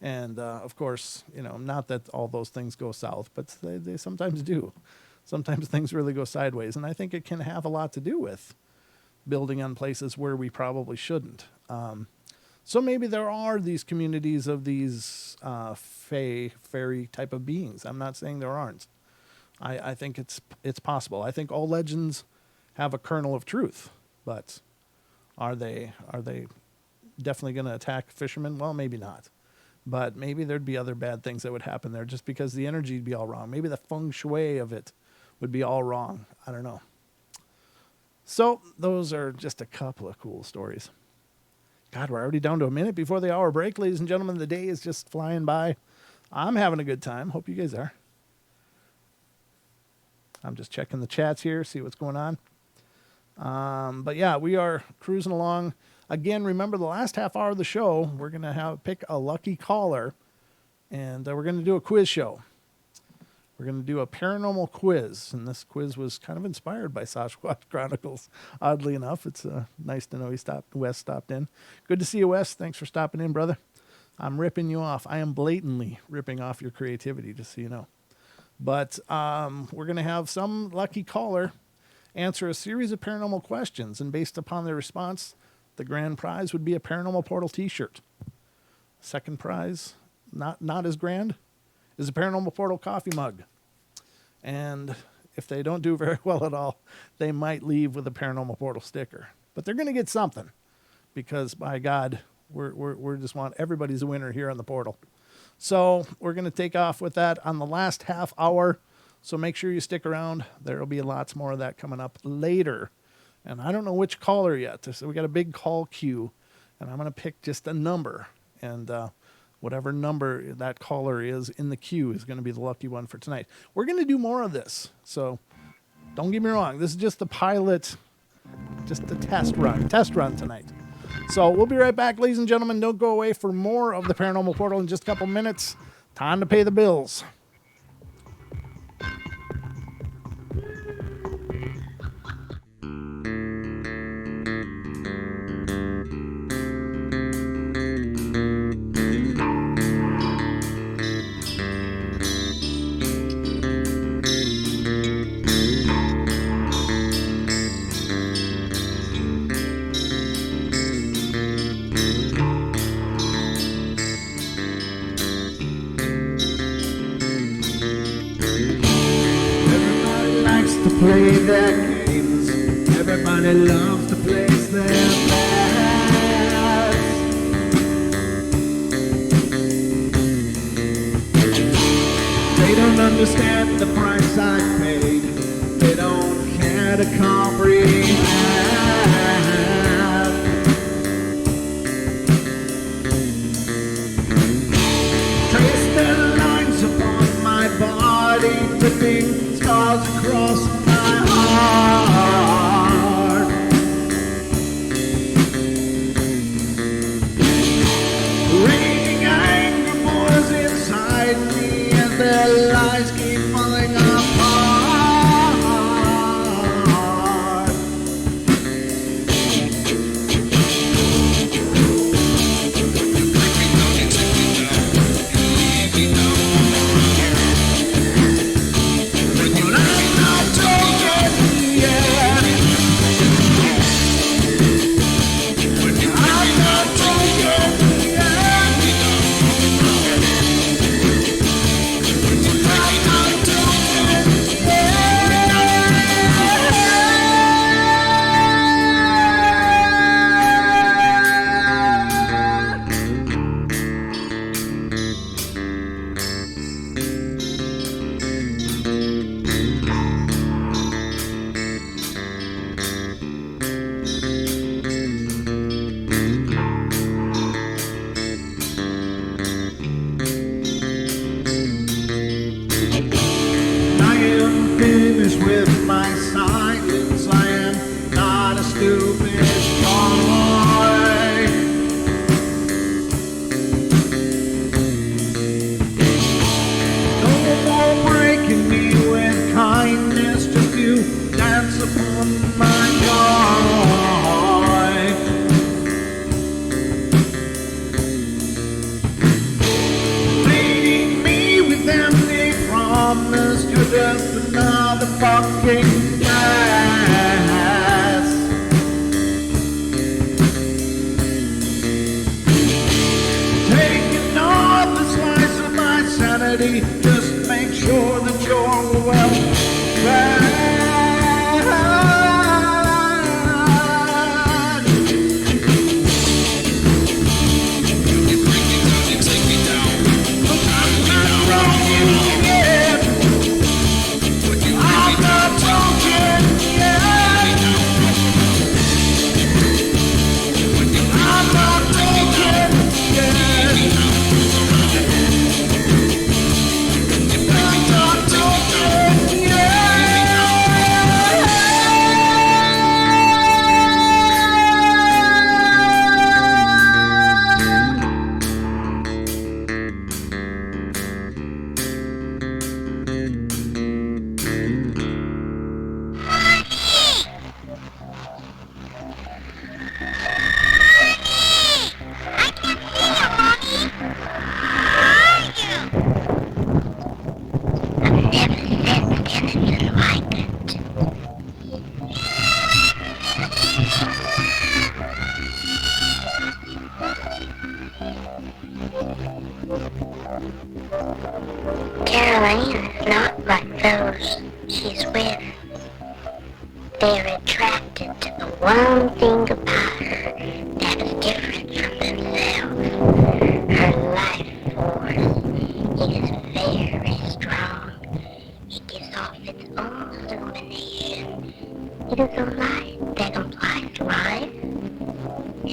S1: And of course, not that all those things go south, but they sometimes do. Sometimes things really go sideways, and I think it can have a lot to do with building on places where we probably shouldn't. So maybe there are these communities of these fairy type of beings. I'm not saying there aren't. I think it's possible. I think all legends have a kernel of truth, but are they definitely going to attack fishermen? Well, maybe not. But maybe there'd be other bad things that would happen there just because the energy would be all wrong. Maybe the feng shui of it would be all wrong. I don't know. So those are just a couple of cool stories. God, we're already down to a minute before the hour break, ladies and gentlemen. The day is just flying by. I'm having a good time. Hope you guys are. I'm just checking the chats here, see what's going on. But yeah, we are cruising along. Again, remember the last half hour of the show, we're going to pick a lucky caller, and we're going to do a quiz show. We're going to do a paranormal quiz, and this quiz was kind of inspired by Sasquatch Chronicles. Oddly enough, it's nice to know Wes stopped in. Good to see you, Wes. Thanks for stopping in, brother. I'm ripping you off. I am blatantly ripping off your creativity, just so you know. But we're going to have some lucky caller answer a series of paranormal questions, and based upon their response, the grand prize would be a Paranormal Portal t-shirt. Second prize, not as grand, is a Paranormal Portal coffee mug. And if they don't do very well at all, they might leave with a Paranormal Portal sticker. But they're going to get something, because by God, we're just want everybody's a winner here on the portal. So we're going to take off with that on the last half hour. So make sure you stick around. There will be lots more of that coming up later. And I don't know which caller yet. So we got a big call queue, and I'm going to pick just a number. And whatever number that caller is in the queue is going to be the lucky one for tonight. We're going to do more of this. So don't get me wrong. This is just the pilot, just the test run tonight. So we'll be right back, ladies and gentlemen. Don't go away for more of the Paranormal Portal in just a couple minutes. Time to pay the bills.
S2: Play their games. Everybody loves to place their bets. They don't understand the price I paid. They don't care to comprehend. Trace their lines upon my body, dripping scars across my heart. Raging anger pours inside me, and their lies keep falling apart. With my silence, I am not a stupid boy. No more breaking me with kindness, just you dance upon my joy. Leading me with empty promise, you're just another fucking gas. Taking off the slice of my sanity, just make sure that you're well fed.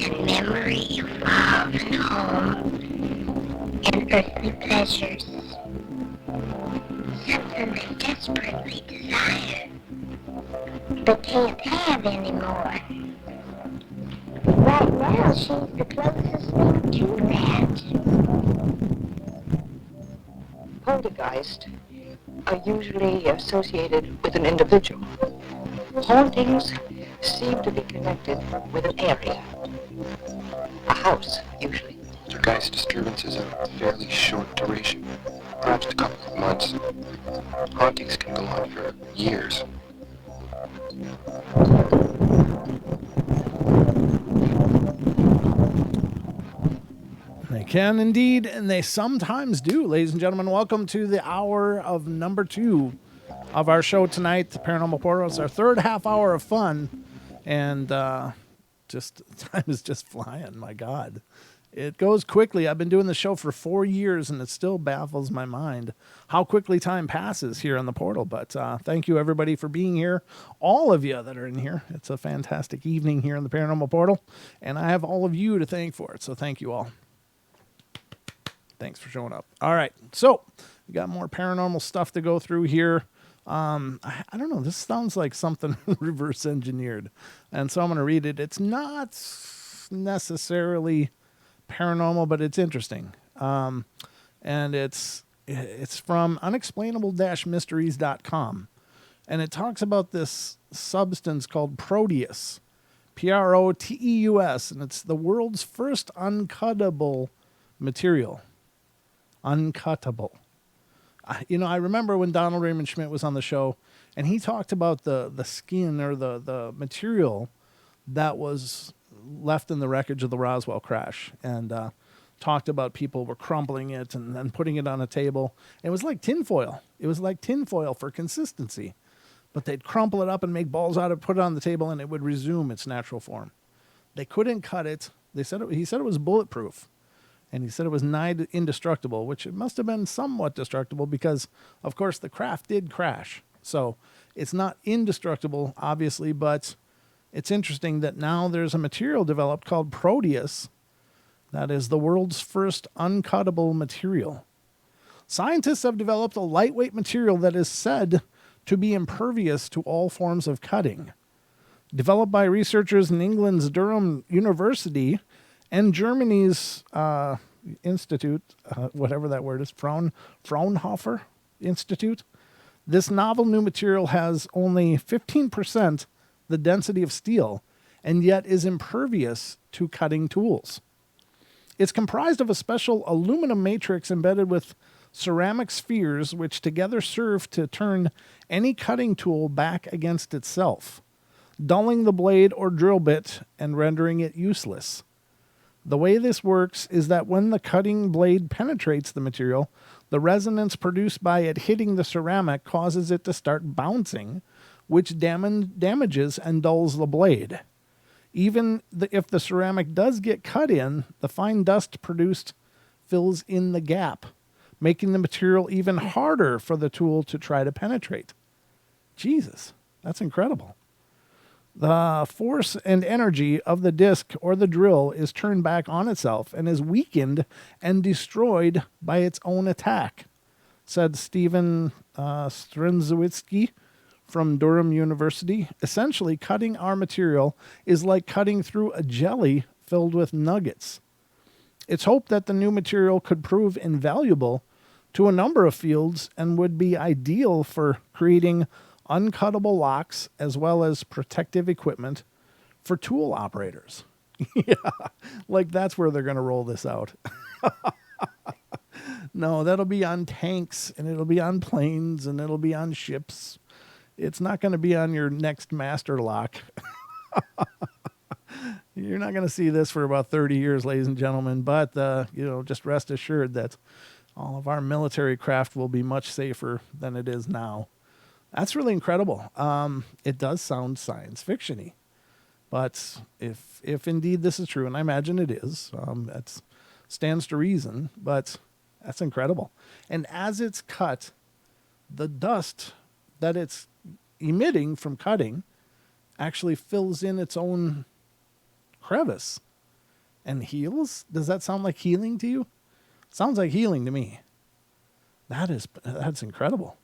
S3: and memory of love and home and earthly pleasures. Something they desperately desire, but can't have anymore. Right now, she's the closest thing to that.
S4: Poltergeists are usually associated with an individual. Hauntings seem to be connected with an area. A house, usually.
S5: Poltergeist disturbances have a fairly short duration, perhaps a couple of months. Hauntings can go on for years.
S1: They can indeed, and they sometimes do. Ladies and gentlemen, welcome to the hour of number 2 of our show tonight, the Paranormal Portal. It's our third half hour of fun, and just time is just flying. My God, it goes quickly. I've been doing the show for 4 years, and it still baffles my mind how quickly time passes here on the portal. But thank you, everybody, for being here. All of you that are in here. It's a fantastic evening here in the Paranormal Portal, and I have all of you to thank for it. So thank you all. Thanks for showing up. All right, so we got more paranormal stuff to go through here. I don't know. This sounds like something reverse engineered, and so I'm going to read it. It's not necessarily paranormal, but it's interesting. And it's from unexplainable-mysteries.com, and it talks about this substance called Proteus, Proteus, and it's the world's first uncuttable material. Uncuttable. I remember when Donald Raymond Schmidt was on the show, and he talked about the skin or the material that was left in the wreckage of the Roswell crash, and talked about people were crumpling it and then putting it on a table. It was like tinfoil. It was like tinfoil for consistency, but they'd crumple it up and make balls out of it, put it on the table, and it would resume its natural form. They couldn't cut it. He said it was bulletproof. And he said it was nigh indestructible, which it must have been somewhat destructible because, of course, the craft did crash. So it's not indestructible, obviously, but it's interesting that now there's a material developed called Proteus that is the world's first uncuttable material. Scientists have developed a lightweight material that is said to be impervious to all forms of cutting. Developed by researchers in England's Durham University and Germany's institute, whatever that word is, Fraunhofer Institute. This novel new material has only 15% the density of steel, and yet is impervious to cutting tools. It's comprised of a special aluminum matrix embedded with ceramic spheres, which together serve to turn any cutting tool back against itself, dulling the blade or drill bit and rendering it useless. The way this works is that when the cutting blade penetrates the material, the resonance produced by it hitting the ceramic causes it to start bouncing, which damages and dulls the blade. Even if the ceramic does get cut in, the fine dust produced fills in the gap, making the material even harder for the tool to try to penetrate. Jesus, that's incredible. The force and energy of the disc or the drill is turned back on itself and is weakened and destroyed by its own attack, said Stephen Strzelczyk from Durham University. Essentially, cutting our material is like cutting through a jelly filled with nuggets. It's hoped that the new material could prove invaluable to a number of fields and would be ideal for creating uncuttable locks as well as protective equipment for tool operators. Yeah, like that's where they're going to roll this out. No, that'll be on tanks, and it'll be on planes, and it'll be on ships. It's not going to be on your next master lock. You're not going to see this for about 30 years, ladies and gentlemen, but just rest assured that all of our military craft will be much safer than it is now. That's really incredible. It does sound science fiction-y, but if indeed this is true, and I imagine it is, that stands to reason, but that's incredible. And as it's cut, the dust that it's emitting from cutting actually fills in its own crevice. and heals? Does that sound like healing to you? Sounds like healing to me. That's incredible.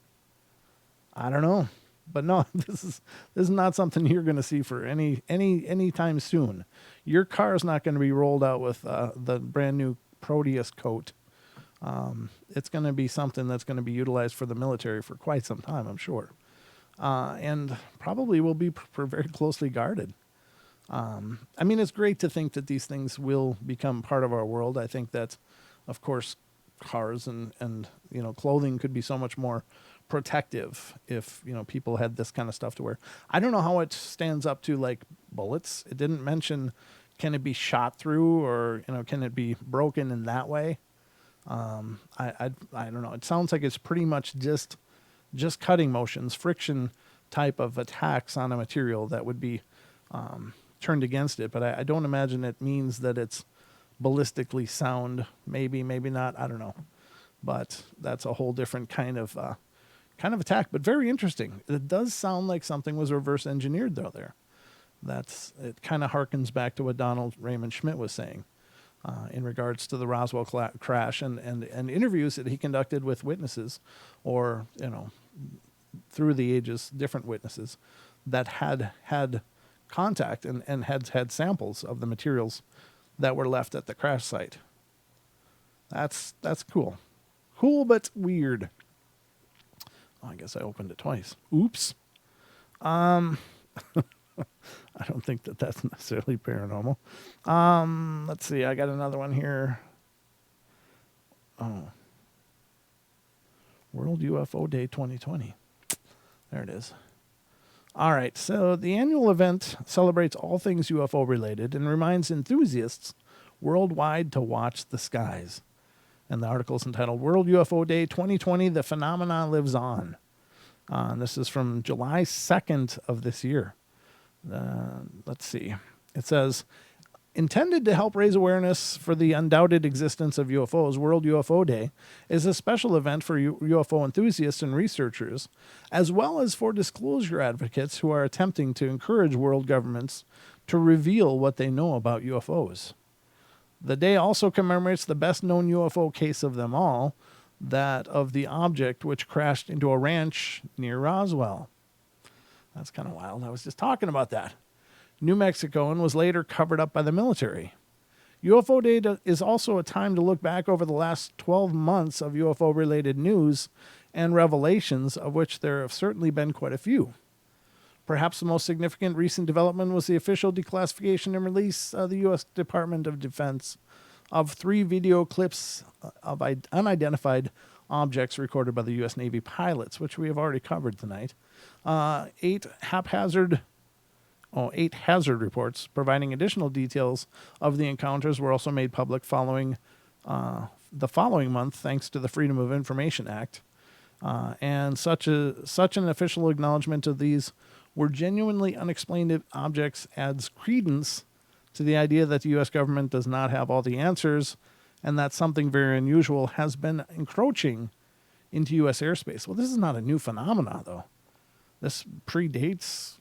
S1: I don't know. But no, this is not something you're going to see for any time soon. Your car is not going to be rolled out with the brand new Proteus coat. It's going to be something that's going to be utilized for the military for quite some time, I'm sure, and probably will be very closely guarded. I mean, it's great to think that these things will become part of our world. I think that, of course, cars and clothing could be so much more protective if people had this kind of stuff to wear. I don't know how it stands up to like bullets. It didn't mention can it be shot through or can it be broken in that way. I don't know. It sounds like it's pretty much just cutting motions, friction type of attacks on a material that would be turned against it. But I don't imagine it means that it's ballistically sound. Maybe not. I don't know. But that's a whole different kind of attack. But very interesting. It does sound like something was reverse engineered though there. It kind of harkens back to what Donald Raymond Schmidt was saying in regards to the Roswell crash and interviews that he conducted with witnesses or, through the ages, different witnesses that had contact and had samples of the materials that were left at the crash site. That's cool. Cool, but weird. Oh, I guess I opened it twice. Oops. I don't think that's necessarily paranormal. Let's see. I got another one here. Oh. World UFO Day 2020. There it is. All right. So the annual event celebrates all things UFO related and reminds enthusiasts worldwide to watch the skies. And the article is entitled World UFO Day 2020, The Phenomena Lives On. This is from July 2nd of this year. Let's see. It says, intended to help raise awareness for the undoubted existence of UFOs, World UFO Day is a special event for UFO enthusiasts and researchers, as well as for disclosure advocates who are attempting to encourage world governments to reveal what they know about UFOs. The day also commemorates the best-known UFO case of them all, that of the object which crashed into a ranch near Roswell. That's kind of wild. I was just talking about that. New Mexico and was later covered up by the military. UFO Day is also a time to look back over the last 12 months of UFO-related news and revelations, of which there have certainly been quite a few. Perhaps the most significant recent development was the official declassification and release of the U.S. Department of Defense of 3 video clips of unidentified objects recorded by the U.S. Navy pilots, which we have already covered tonight. 8 hazard reports providing additional details of the encounters were also made public following the following month, thanks to the Freedom of Information Act. And such an official acknowledgement of these were genuinely unexplained objects adds credence to the idea that the U.S. government does not have all the answers and that something very unusual has been encroaching into U.S. airspace. Well, this is not a new phenomenon, though. This predates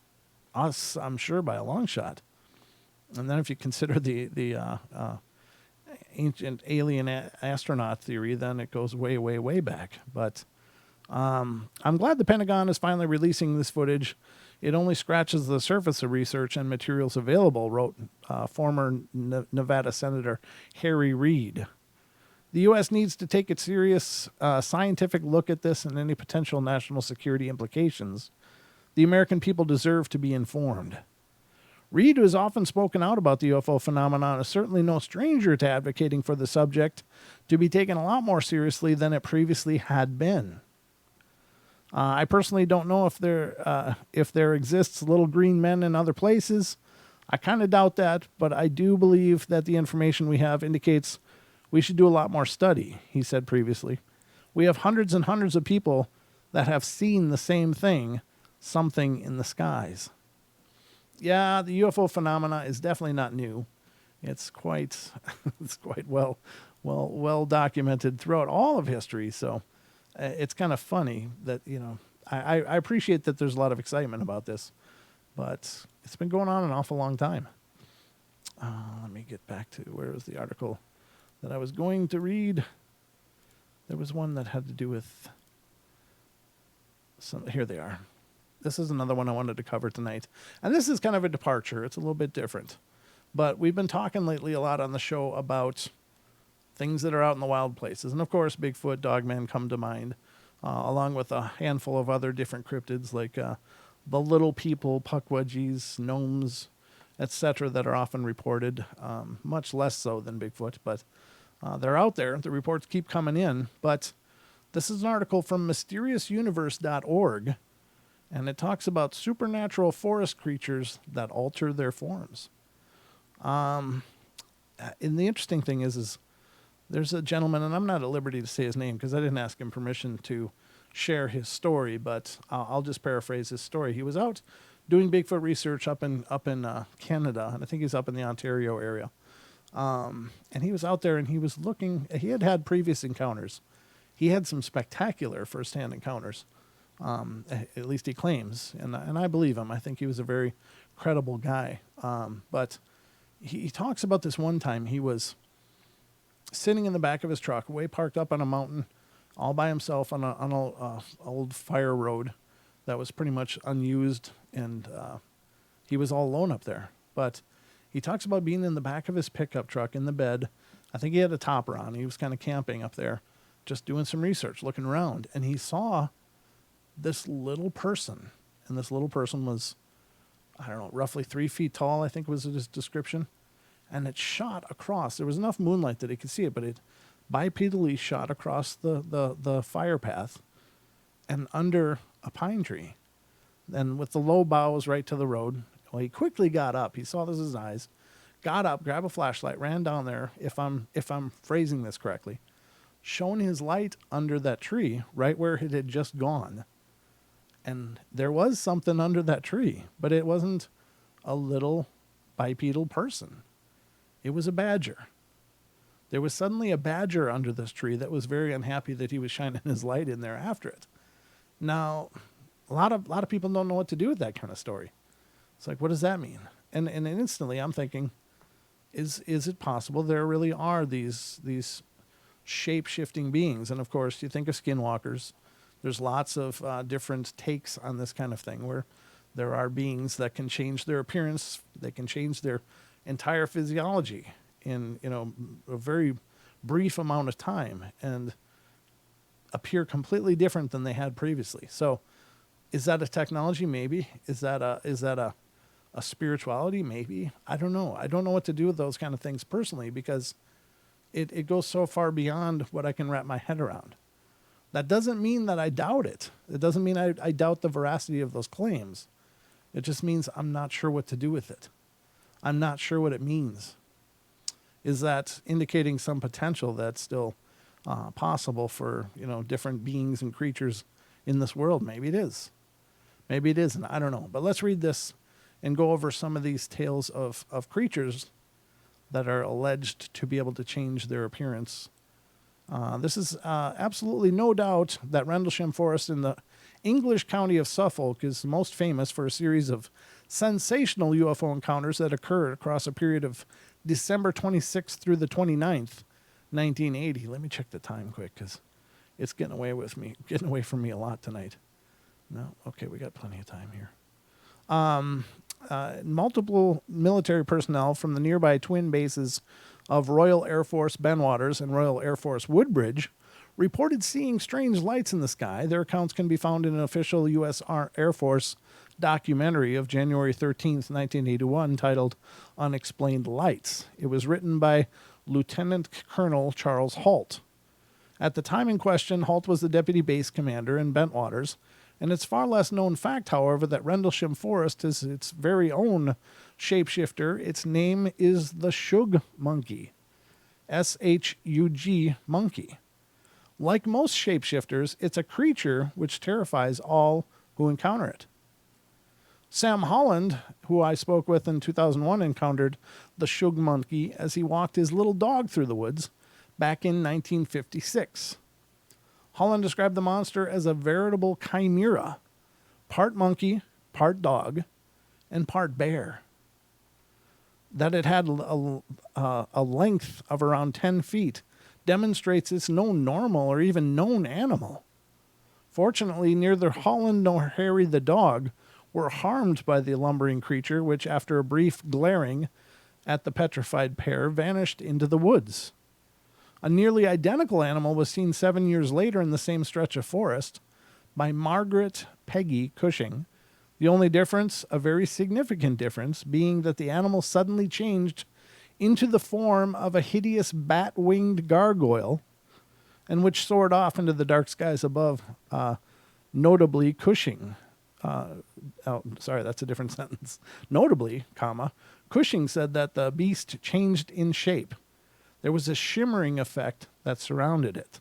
S1: us, I'm sure, by a long shot. And then if you consider the ancient alien astronaut theory, then it goes way, way, way back. But I'm glad the Pentagon is finally releasing this footage. It only scratches the surface of research and materials available, wrote former Nevada Senator Harry Reid. The U.S. needs to take a serious scientific look at this and any potential national security implications. The American people deserve to be informed. Reid, who has often spoken out about the UFO phenomenon, is certainly no stranger to advocating for the subject to be taken a lot more seriously than it previously had been. I personally don't know if there exists little green men in other places. I kind of doubt that, but I do believe that the information we have indicates we should do a lot more study, he said previously. We have hundreds and hundreds of people that have seen the same thing, something in the skies. Yeah, the UFO phenomena is definitely not new. It's quite well documented throughout all of history. So it's kind of funny that, I appreciate that there's a lot of excitement about this, but it's been going on an awful long time. Let me get back to where was the article that I was going to read. There was one that had to do with some. Here they are. This is another one I wanted to cover tonight. And this is kind of a departure. It's a little bit different. But we've been talking lately a lot on the show about things that are out in the wild places. And of course, Bigfoot, Dogman come to mind, along with a handful of other different cryptids like the little people, puckwudgies, gnomes, etc. that are often reported, much less so than Bigfoot. But they're out there. The reports keep coming in. But this is an article from mysteriousuniverse.org. And it talks about supernatural forest creatures that alter their forms. And the interesting thing is there's a gentleman, and I'm not at liberty to say his name because I didn't ask him permission to share his story, but I'll just paraphrase his story. He was out doing Bigfoot research up in Canada, and I think he's up in the Ontario area. And he was out there and he was looking. He had previous encounters. He had some spectacular firsthand encounters. At least he claims, and I believe him. I think he was a very credible guy. But he talks about this one time he was sitting in the back of his truck, way parked up on a mountain, all by himself on a old fire road that was pretty much unused, and he was all alone up there. But he talks about being in the back of his pickup truck in the bed. I think he had a topper on. He was kind of camping up there, just doing some research, looking around, and he saw this little person, and this little person was, I don't know, roughly 3 feet tall, I think was his description, and it shot across. There was enough moonlight that he could see it, but it bipedally shot across the fire path and under a pine tree, and with the low boughs right to the road. Well, he quickly got up. He saw this in his eyes, got up, grabbed a flashlight, ran down there, if I'm phrasing this correctly, shone his light under that tree right where it had just gone. And there was something under that tree, but it wasn't a little bipedal person. It was a badger. There was suddenly a badger under this tree that was very unhappy that he was shining his light in there after it. Now, a lot of people don't know what to do with that kind of story. It's like, what does that mean? And instantly I'm thinking, is it possible there really are these shape-shifting beings? And of course, you think of skinwalkers. There's lots of different takes on this kind of thing where there are beings that can change their appearance. They can change their entire physiology in a very brief amount of time and appear completely different than they had previously. So is that a technology? Maybe. Is that a spirituality? Maybe. I don't know. I don't know what to do with those kind of things personally because it goes so far beyond what I can wrap my head around. That doesn't mean that I doubt it. It doesn't mean I doubt the veracity of those claims. It just means I'm not sure what to do with it. I'm not sure what it means. Is that indicating some potential that's still possible for, different beings and creatures in this world? Maybe it is. Maybe it isn't. I don't know. But let's read this and go over some of these tales of creatures that are alleged to be able to change their appearance. This is absolutely no doubt that Rendlesham Forest in the English county of Suffolk is most famous for a series of sensational UFO encounters that occurred across a period of December 26th through the 29th, 1980. Let me check the time quick because it's getting away from me a lot tonight. No, okay, we got plenty of time here. Multiple military personnel from the nearby twin bases of Royal Air Force Benwaters and Royal Air Force Woodbridge reported seeing strange lights in the sky. Their accounts can be found in an official U.S. Air Force documentary of January 13th, 1981, titled Unexplained Lights. It was written by Lieutenant Colonel Charles Halt. At the time in question, Halt was the deputy base commander in Bentwaters, and it's far less known fact, however, that Rendlesham Forest is its very own shapeshifter. Its name is the Shug monkey, S-H-U-G monkey. Like most shapeshifters, it's a creature which terrifies all who encounter it. Sam Holland, who I spoke with in 2001, encountered the Shug monkey as he walked his little dog through the woods back in 1956. Holland described the monster as a veritable chimera, part monkey, part dog, and part bear. That it had a length of around 10 feet demonstrates it's no normal or even known animal. Fortunately, neither Holland nor Harry the dog were harmed by the lumbering creature, which, after a brief glaring at the petrified pair, vanished into the woods. A nearly identical animal was seen 7 years later in the same stretch of forest by Margaret Peggy Cushing. The only difference, a very significant difference, being that the animal suddenly changed into the form of a hideous bat-winged gargoyle, and which soared off into the dark skies above, notably Cushing. Sorry, that's a different sentence. Notably, Cushing said that the beast changed in shape. There was a shimmering effect that surrounded it.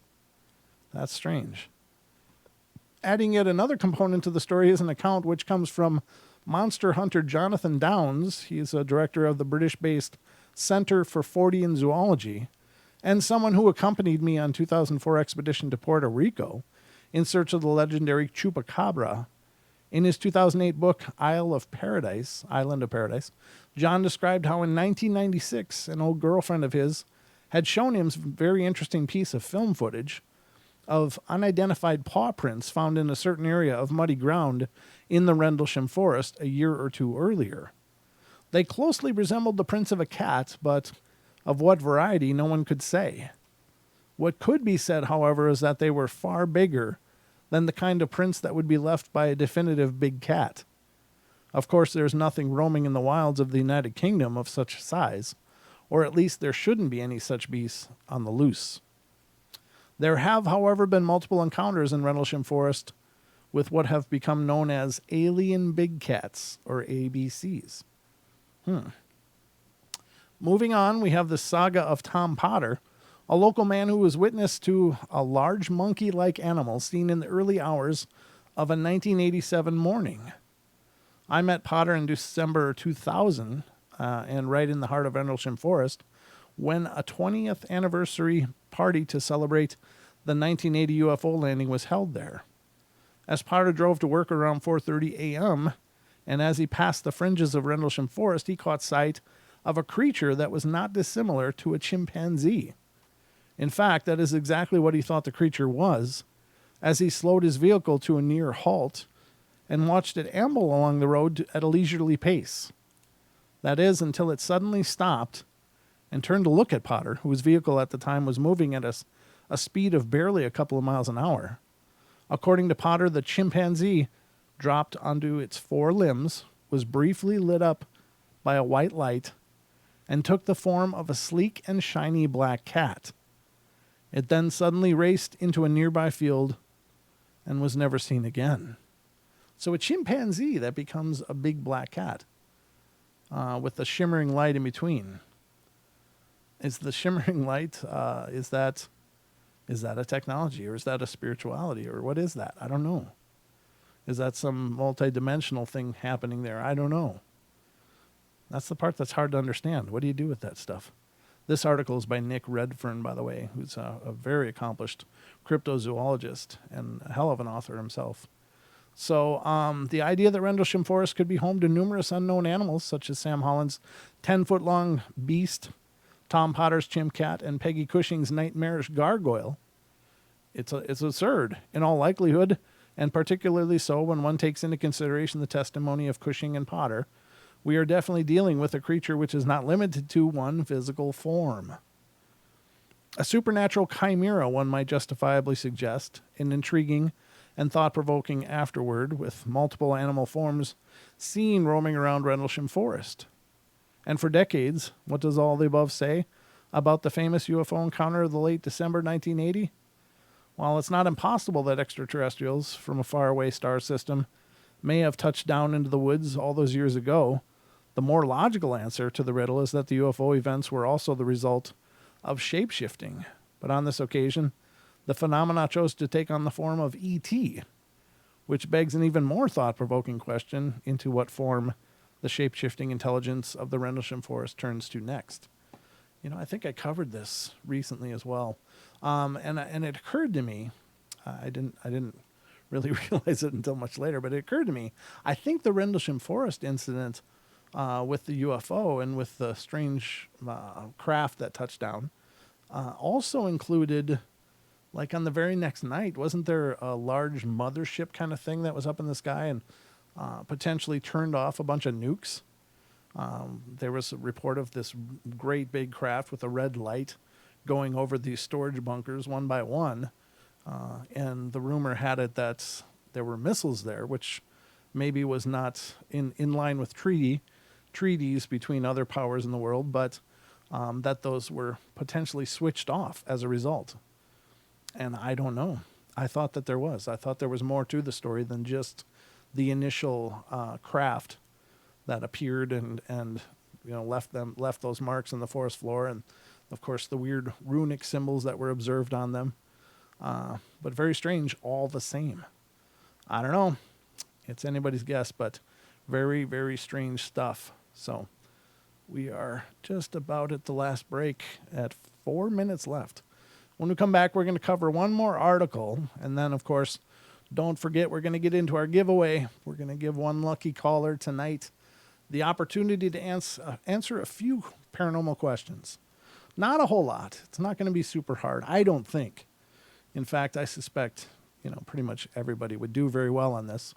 S1: That's strange. Adding yet another component to the story is an account which comes from monster hunter Jonathan Downes. He's a director of the British-based Center for Fortean Zoology, and someone who accompanied me on 2004 expedition to Puerto Rico in search of the legendary chupacabra. In his 2008 book, Island of Paradise, John described how in 1996, an old girlfriend of his had shown him a very interesting piece of film footage of unidentified paw prints found in a certain area of muddy ground in the Rendlesham Forest a year or two earlier. They closely resembled the prints of a cat, but of what variety no one could say. What could be said, however, is that they were far bigger than the kind of prints that would be left by a definitive big cat. Of course, there's nothing roaming in the wilds of the United Kingdom of such size, or at least there shouldn't be any such beasts on the loose. There have, however, been multiple encounters in Rendlesham Forest with what have become known as alien big cats, or ABCs. Moving on, we have the saga of Tom Potter, a local man who was witness to a large monkey-like animal seen in the early hours of a 1987 morning. I met Potter in December 2000, and right in the heart of Rendlesham Forest, when a 20th anniversary party to celebrate the 1980 UFO landing was held there. As Potter drove to work around 4:30 a.m., and as he passed the fringes of Rendlesham Forest, he caught sight of a creature that was not dissimilar to a chimpanzee. In fact, that is exactly what he thought the creature was, as he slowed his vehicle to a near halt and watched it amble along the road at a leisurely pace. That is, until it suddenly stopped and turned to look at Potter, whose vehicle at the time was moving at a speed of barely a couple of miles an hour. According to Potter, the chimpanzee dropped onto its four limbs, was briefly lit up by a white light, and took the form of a sleek and shiny black cat. It then suddenly raced into a nearby field and was never seen again. So a chimpanzee that becomes a big black cat with a shimmering light in between. Is the shimmering light, is that a technology, or is that a spirituality, or what is that? I don't know. Is that some multi-dimensional thing happening there? I don't know. That's the part that's hard to understand. What do you do with that stuff? This article is by Nick Redfern, by the way, who's a very accomplished cryptozoologist and a hell of an author himself. So the idea that Rendlesham Forest could be home to numerous unknown animals, such as Sam Holland's 10-foot-long beast, Tom Potter's chimp cat, and Peggy Cushing's nightmarish gargoyle, it's absurd in all likelihood, and particularly so when one takes into consideration the testimony of Cushing and Potter. We are definitely dealing with a creature which is not limited to one physical form. A supernatural chimera, one might justifiably suggest, an intriguing and thought-provoking afterword with multiple animal forms seen roaming around Rendlesham Forest. And for decades, what does all the above say about the famous UFO encounter of the late December 1980? While it's not impossible that extraterrestrials from a faraway star system may have touched down into the woods all those years ago, the more logical answer to the riddle is that the UFO events were also the result of shape-shifting. But on this occasion, the phenomena chose to take on the form of ET, which begs an even more thought-provoking question into what form the shape-shifting intelligence of the Rendlesham Forest turns to next. You know, I think I covered this recently as well. And it occurred to me, I didn't really realize it until much later, but it occurred to me, I think the Rendlesham Forest incident with the UFO and with the strange craft that touched down. Also included, like on the very next night, wasn't there a large mothership kind of thing that was up in the sky and potentially turned off a bunch of nukes? There was a report of this great big craft with a red light going over these storage bunkers one by one. And the rumor had it that there were missiles there, which maybe was not in line with treaties between other powers in the world, but that those were potentially switched off as a result. And I don't know. I thought that there was. I thought there was more to the story than just the initial craft that appeared and left those marks in the forest floor, and of course the weird runic symbols that were observed on them. But very strange all the same. I don't know. It's anybody's guess, but very, very strange stuff. So we are just about at the last break at 4 minutes left. When we come back, we're going to cover one more article. And then, of course, don't forget, we're going to get into our giveaway. We're going to give one lucky caller tonight the opportunity to answer a few paranormal questions. Not a whole lot. It's not going to be super hard, I don't think. In fact, I suspect, pretty much everybody would do very well on this.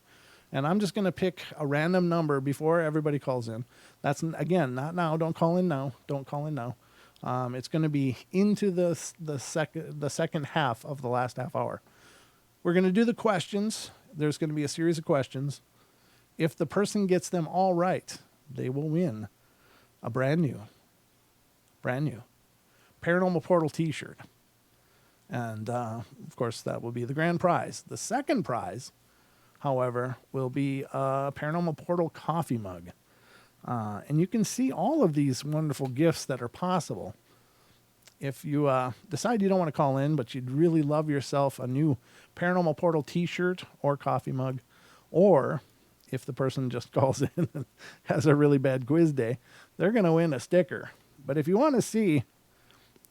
S1: And I'm just going to pick a random number before everybody calls in. That's, again, not now. Don't call in now. Don't call in now. It's going to be into the second half of the last half hour. We're going to do the questions. There's going to be a series of questions. If the person gets them all right, they will win a brand new Paranormal Portal t-shirt. And, of course, that will be the grand prize. The second prize, however, will be a Paranormal Portal coffee mug. And you can see all of these wonderful gifts that are possible. If you decide you don't want to call in, but you'd really love yourself a new Paranormal Portal t-shirt or coffee mug, or if the person just calls in and has a really bad quiz day, they're going to win a sticker. But if you want to see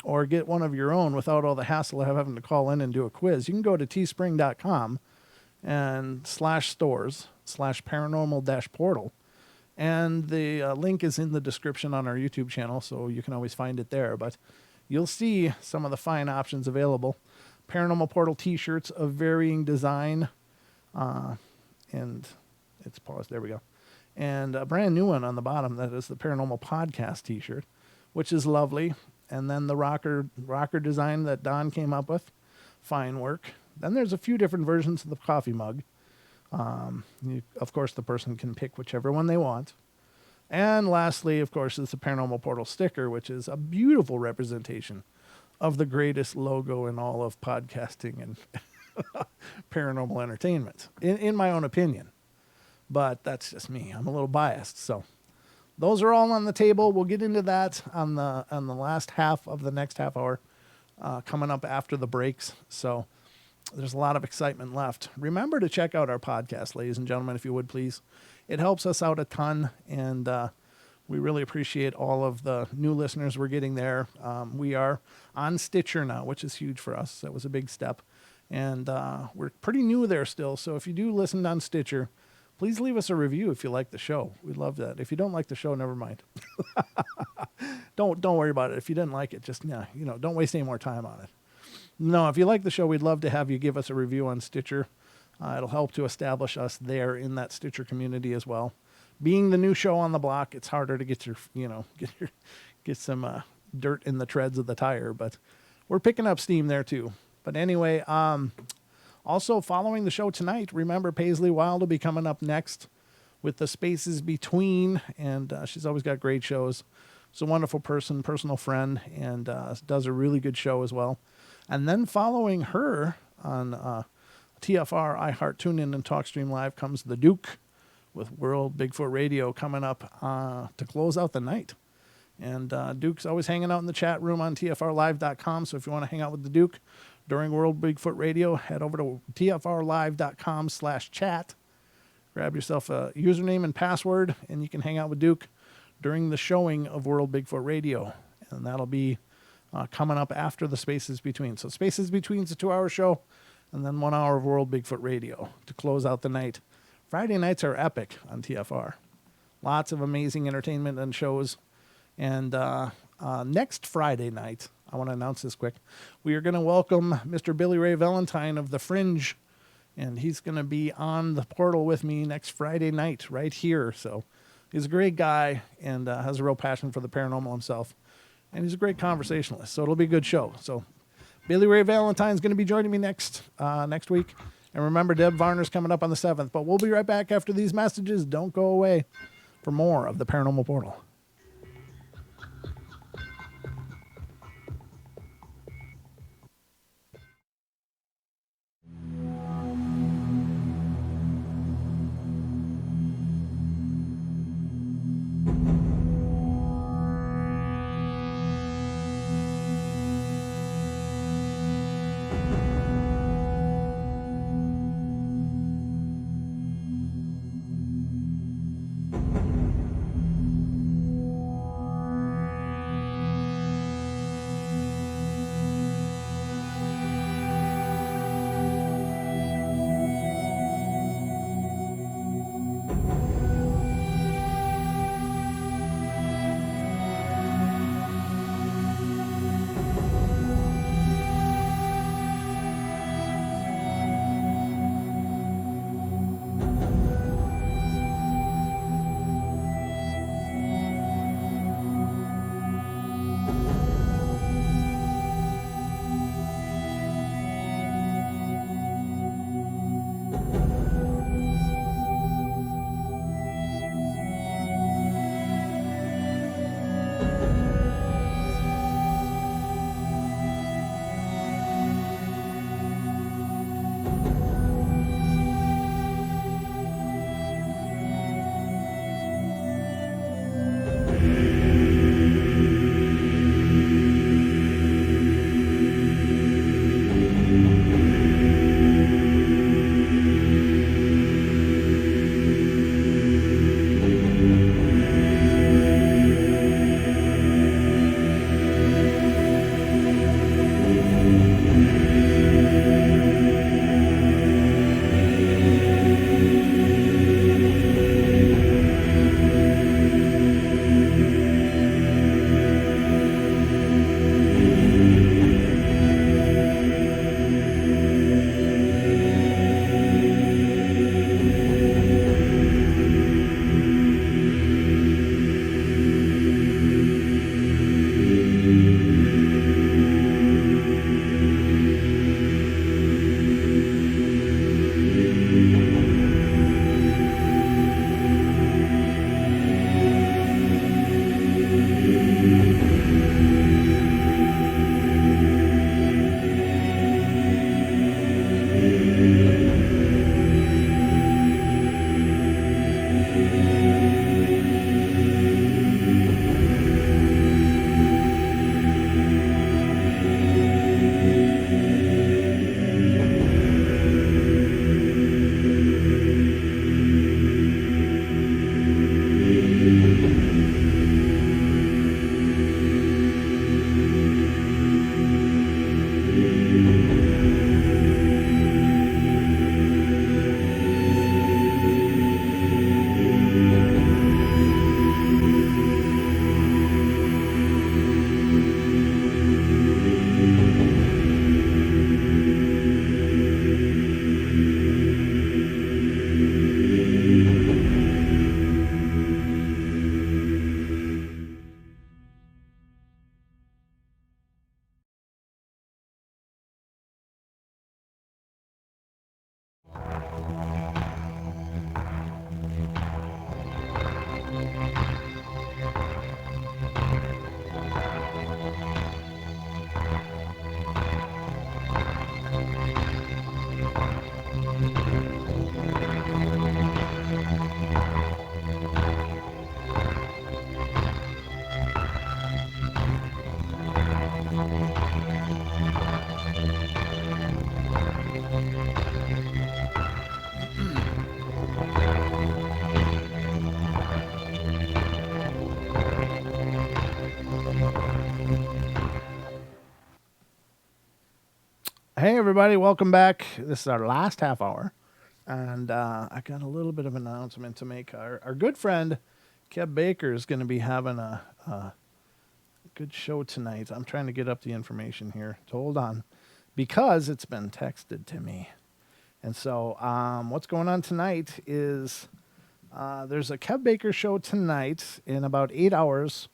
S1: or get one of your own without all the hassle of having to call in and do a quiz, you can go to teespring.com and /stores/paranormal-portal. And the link is in the description on our YouTube channel, so you can always find it there. But you'll see some of the fine options available. Paranormal Portal t-shirts of varying design. And it's paused. There we go. And a brand new one on the bottom. That is the Paranormal Podcast t-shirt, which is lovely. And then the rocker design that Don came up with. Fine work. Then there's a few different versions of the coffee mug. Of course, the person can pick whichever one they want. And lastly, of course, is the Paranormal Portal sticker, which is a beautiful representation of the greatest logo in all of podcasting and paranormal entertainment, in my own opinion. But that's just me. I'm a little biased. So those are all on the table. We'll get into that on the last half of the next half hour, coming up after the breaks. So there's a lot of excitement left. Remember to check out our podcast, ladies and gentlemen, if you would, please. It helps us out a ton, and we really appreciate all of the new listeners we're getting there. We are on Stitcher now, which is huge for us. That was a big step. And we're pretty new there still, so if you do listen on Stitcher, please leave us a review if you like the show. We'd love that. If you don't like the show, never mind. Don't worry about it. If you didn't like it, just don't waste any more time on it. No, if you like the show, we'd love to have you give us a review on Stitcher. It'll help to establish us there in that Stitcher community as well. Being the new show on the block, it's harder to get some dirt in the treads of the tire, but we're picking up steam there too. But anyway, also following the show tonight, remember Paisley Wild will be coming up next with the Spaces Between, and she's always got great shows. She's a wonderful person, personal friend, and does a really good show as well. And then following her on TFR, iHeart, TuneIn, and TalkStream Live comes the Duke with World Bigfoot Radio coming up to close out the night. And Duke's always hanging out in the chat room on TFRlive.com. So if you want to hang out with the Duke during World Bigfoot Radio, head over to TFRlive.com/chat. Grab yourself a username and password, and you can hang out with Duke during the showing of World Bigfoot Radio. And that'll be coming up after the Spaces Between. So Spaces Between is a 2-hour show, and then 1 hour of World Bigfoot Radio to close out the night. Friday nights are epic on TFR. Lots of amazing entertainment and shows. And next Friday night, I want to announce this quick, we are going to welcome Mr. Billy Ray Valentine of The Fringe. And he's going to be on the portal with me next Friday night right here. So he's a great guy and has a real passion for the paranormal himself. And he's a great conversationalist. So it'll be a good show. So Billy Ray Valentine's going to be joining me next week. And remember, Deb Varner's coming up on the 7th. But we'll be right back after these messages. Don't go away for more of the Paranormal Portal. Hey, everybody, welcome back. This is our last half hour, and I got a little bit of an announcement to make. Our good friend Kev Baker is going to be having a good show tonight. I'm trying to get up the information here. So hold on, because it's been texted to me. And so what's going on tonight is there's a Kev Baker show tonight in about 8 hours.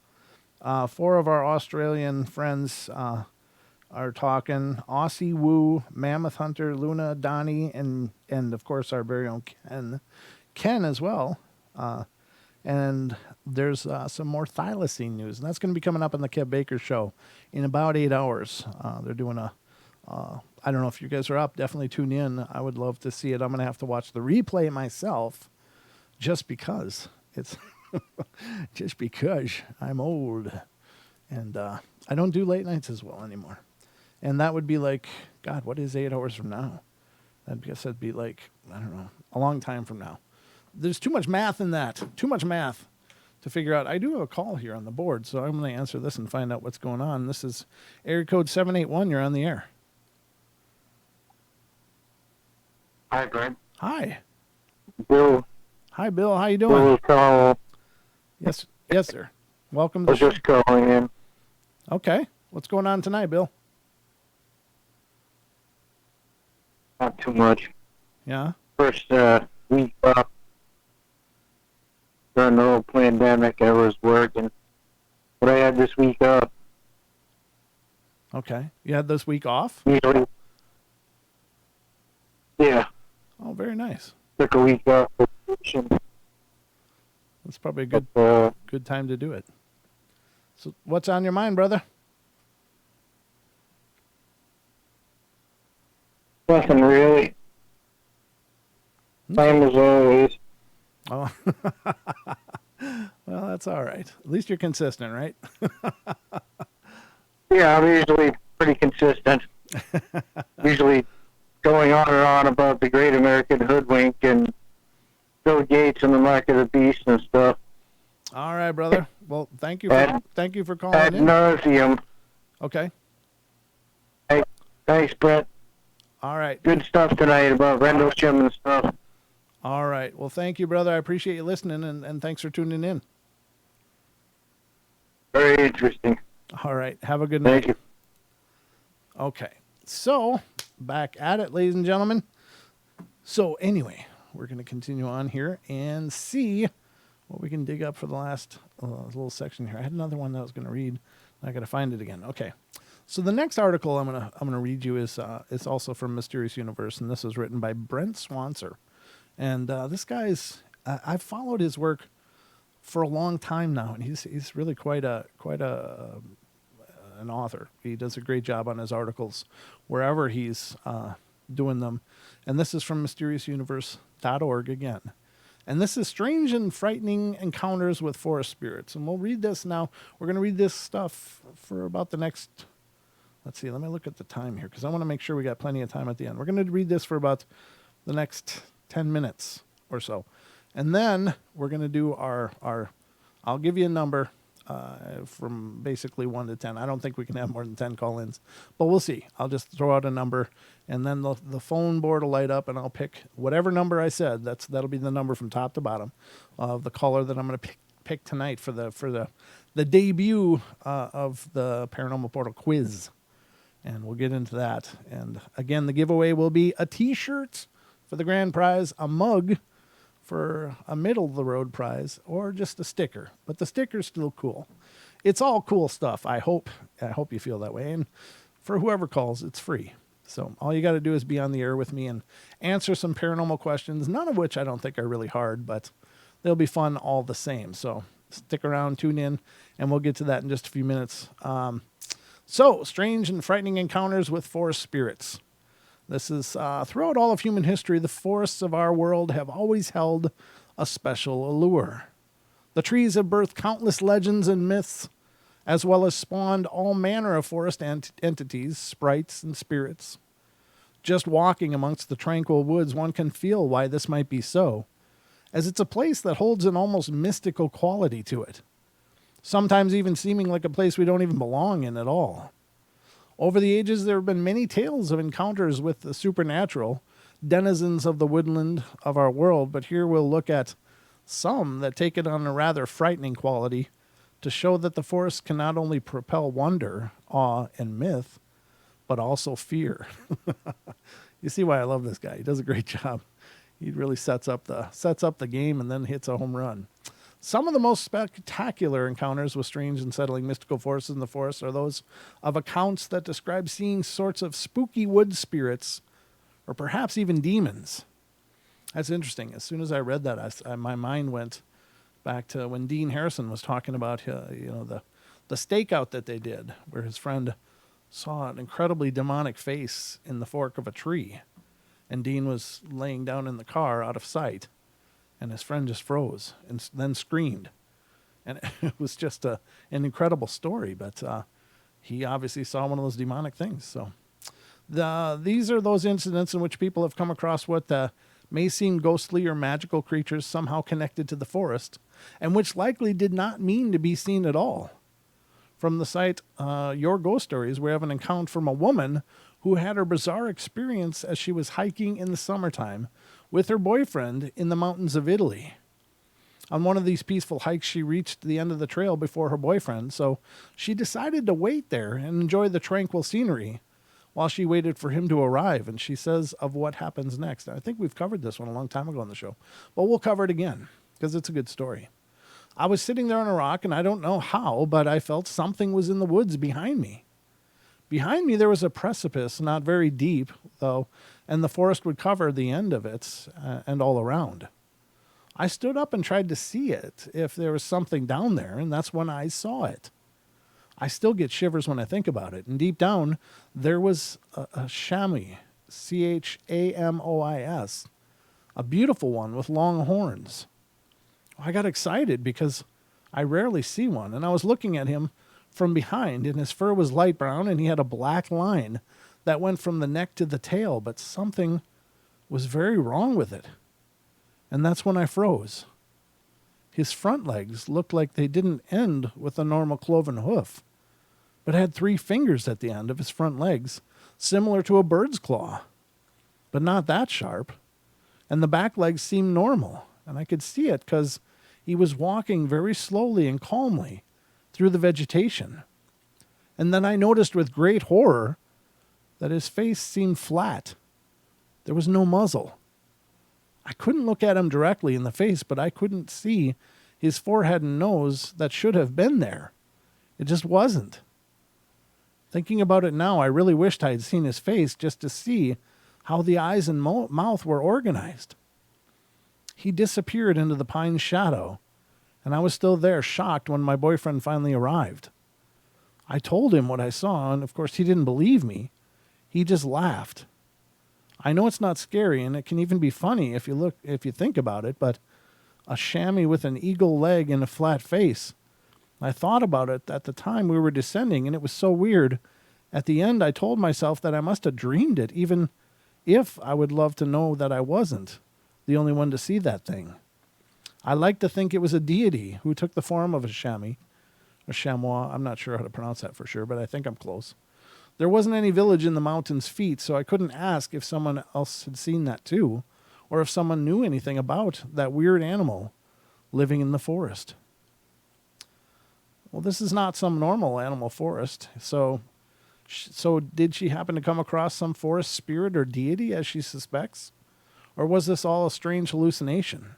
S1: 4 of our Australian friends are talking. Aussie Woo, Mammoth Hunter, Luna, Donnie, and of course our very own Ken as well. And there's some more thylacine news, and that's going to be coming up on the Kev Baker show in about 8 hours. They're doing I don't know if you guys are up. Definitely tune in. I would love to see it. I'm going to have to watch the replay myself, just because it's just because I'm old, and I don't do late nights as well anymore. And that would be like, God, what is 8 hours from now? I guess that'd be like, I don't know, a long time from now. There's too much math in that. Too much math to figure out. I do have a call here on the board, so I'm going to answer this and find out what's going on. This is area code 781. You're on the air.
S6: Hi, Brent.
S1: Hi.
S6: Bill.
S1: Hi, Bill. How you
S6: Bill
S1: doing?
S6: was calling.
S1: Yes, sir. Welcome
S6: I
S1: to
S6: was
S1: the show.
S6: just calling in.
S1: Okay. What's going on tonight, Bill?
S6: Not too much.
S1: Yeah?
S6: First week off during the whole pandemic, I was working. But I had this week off.
S1: Okay. You had this week off?
S6: Usually, yeah,
S1: Oh, very nice.
S6: took a week off. For vacation.
S1: That's probably a good time to do it. So what's on your mind, brother?
S6: Nothing really. Same as always.
S1: Oh. Well, that's all right. At least you're consistent, right?
S6: Yeah, I'm usually pretty consistent. Usually going on and on about the Great American Hoodwink and Bill Gates and the Mark of the Beast and stuff.
S1: All right, brother. Well, thank you for calling
S6: Ad
S1: in.
S6: nauseum.
S1: Okay.
S6: Hey, thanks, Brett.
S1: All right.
S6: Good stuff tonight about Rendlesham and stuff.
S1: All right. Well, thank you, brother. I appreciate you listening, and thanks for tuning in.
S6: Very interesting.
S1: All right. Have a good night.
S6: Thank you.
S1: Okay. So, back at it, ladies and gentlemen. So, anyway, we're going to continue on here and see what we can dig up for the last little section here. I had another one that I was going to read. I got to find it again. Okay. So the next article I'm gonna read you is it's also from Mysterious Universe, and this is written by Brent Swanser. And this guy's I've followed his work for a long time now, and he's really quite an author. He does a great job on his articles wherever he's doing them. And this is from mysteriousuniverse.org again. And this is Strange and Frightening Encounters with Forest Spirits. And we'll read this now. We're going to read this stuff for about the next, let's see, let me look at the time here, because I want to make sure we got plenty of time at the end. We're going to read this for about the next 10 minutes or so. And then we're going to do our I'll give you a number from basically 1 to 10. I don't think we can have more than 10 call-ins, but we'll see. I'll just throw out a number, and then the phone board will light up, and I'll pick whatever number I said. That'll be the number from top to bottom of the caller that I'm going to pick tonight for the debut of the Paranormal Portal quiz, and we'll get into that. And again, the giveaway will be a T-shirt for the grand prize, a mug for a middle-of-the-road prize, or just a sticker. But the sticker's still cool. It's all cool stuff. I hope you feel that way. And for whoever calls, it's free. So all you got to do is be on the air with me and answer some paranormal questions, none of which I don't think are really hard, but they'll be fun all the same. So stick around, tune in, and we'll get to that in just a few minutes. So, strange and frightening encounters with forest spirits. This is throughout all of human history, the forests of our world have always held a special allure. The trees have birthed countless legends and myths, as well as spawned all manner of forest entities, sprites, and spirits. Just walking amongst the tranquil woods, one can feel why this might be so, as it's a place that holds an almost mystical quality to it, sometimes even seeming like a place we don't even belong in at all. Over the ages, there have been many tales of encounters with the supernatural, denizens of the woodland of our world, but here we'll look at some that take it on a rather frightening quality to show that the forest can not only propel wonder, awe, and myth, but also fear. You see why I love this guy. He does a great job. He really sets up the game and then hits a home run. Some of the most spectacular encounters with strange and unsettling mystical forces in the forest are those of accounts that describe seeing sorts of spooky wood spirits or perhaps even demons. That's interesting. As soon as I read that, my mind went back to when Dean Harrison was talking about the stakeout that they did, where his friend saw an incredibly demonic face in the fork of a tree, and Dean was laying down in the car out of sight. And his friend just froze and then screamed. And it was just an incredible story. But he obviously saw one of those demonic things. So these are those incidents in which people have come across what may seem ghostly or magical creatures somehow connected to the forest, and which likely did not mean to be seen at all. From the site Your Ghost Stories, we have an account from a woman who had her bizarre experience as she was hiking in the summertime with her boyfriend in the mountains of Italy. On one of these peaceful hikes, she reached the end of the trail before her boyfriend, so she decided to wait there and enjoy the tranquil scenery while she waited for him to arrive. And she says of what happens next. I think we've covered this one a long time ago on the show, but we'll cover it again because it's a good story. I was sitting there on a rock, and I don't know how, but I felt something was in the woods behind me. Behind me, there was a precipice, not very deep, though, and the forest would cover the end of it and all around. I stood up and tried to see it, if there was something down there, and that's when I saw it. I still get shivers when I think about it, and deep down, there was a chamois, Chamois, a beautiful one with long horns. I got excited because I rarely see one, and I was looking at him from behind, and his fur was light brown, and he had a black line that went from the neck to the tail, but something was very wrong with it. And that's when I froze. His front legs looked like they didn't end with a normal cloven hoof, but had 3 fingers at the end of his front legs, similar to a bird's claw, but not that sharp. And the back legs seemed normal, and I could see it because he was walking very slowly and calmly through the vegetation. And then I noticed with great horror that his face seemed flat. There was no muzzle. I couldn't look at him directly in the face, but I couldn't see his forehead and nose that should have been there. It just wasn't. Thinking about it now, I really wished I had seen his face just to see how the eyes and mouth were organized. He disappeared into the pine shadow, and I was still there, shocked, when my boyfriend finally arrived. I told him what I saw, and of course he didn't believe me. He just laughed. I know it's not scary, and it can even be funny if you think about it, but a chamois with an eagle leg and a flat face. I thought about it at the time we were descending, and it was so weird. At the end, I told myself that I must have dreamed it, even if I would love to know that I wasn't the only one to see that thing. I like to think it was a deity who took the form of a chamois, or chamois. I'm not sure how to pronounce that for sure, but I think I'm close. There wasn't any village in the mountain's feet, so I couldn't ask if someone else had seen that too, or if someone knew anything about that weird animal living in the forest. Well, this is not some normal animal forest, so did she happen to come across some forest spirit or deity, as she suspects? Or was this all a strange hallucination?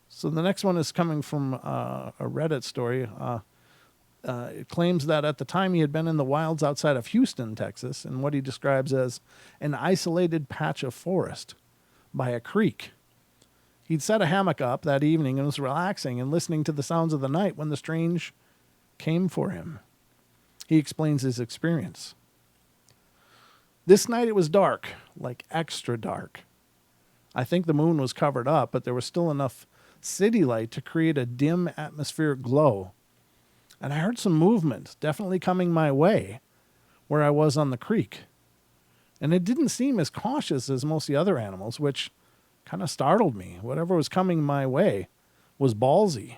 S1: So the next one is coming from a Reddit story. It claims that at the time he had been in the wilds outside of Houston, Texas, in what he describes as an isolated patch of forest by a creek. He'd set a hammock up that evening and was relaxing and listening to the sounds of the night when the strange came for him. He explains his experience. This night it was dark, like extra dark. I think the moon was covered up, but there was still enough city light to create a dim atmospheric glow. And I heard some movement, definitely coming my way, where I was on the creek. And it didn't seem as cautious as most of the other animals, which kind of startled me. Whatever was coming my way was ballsy.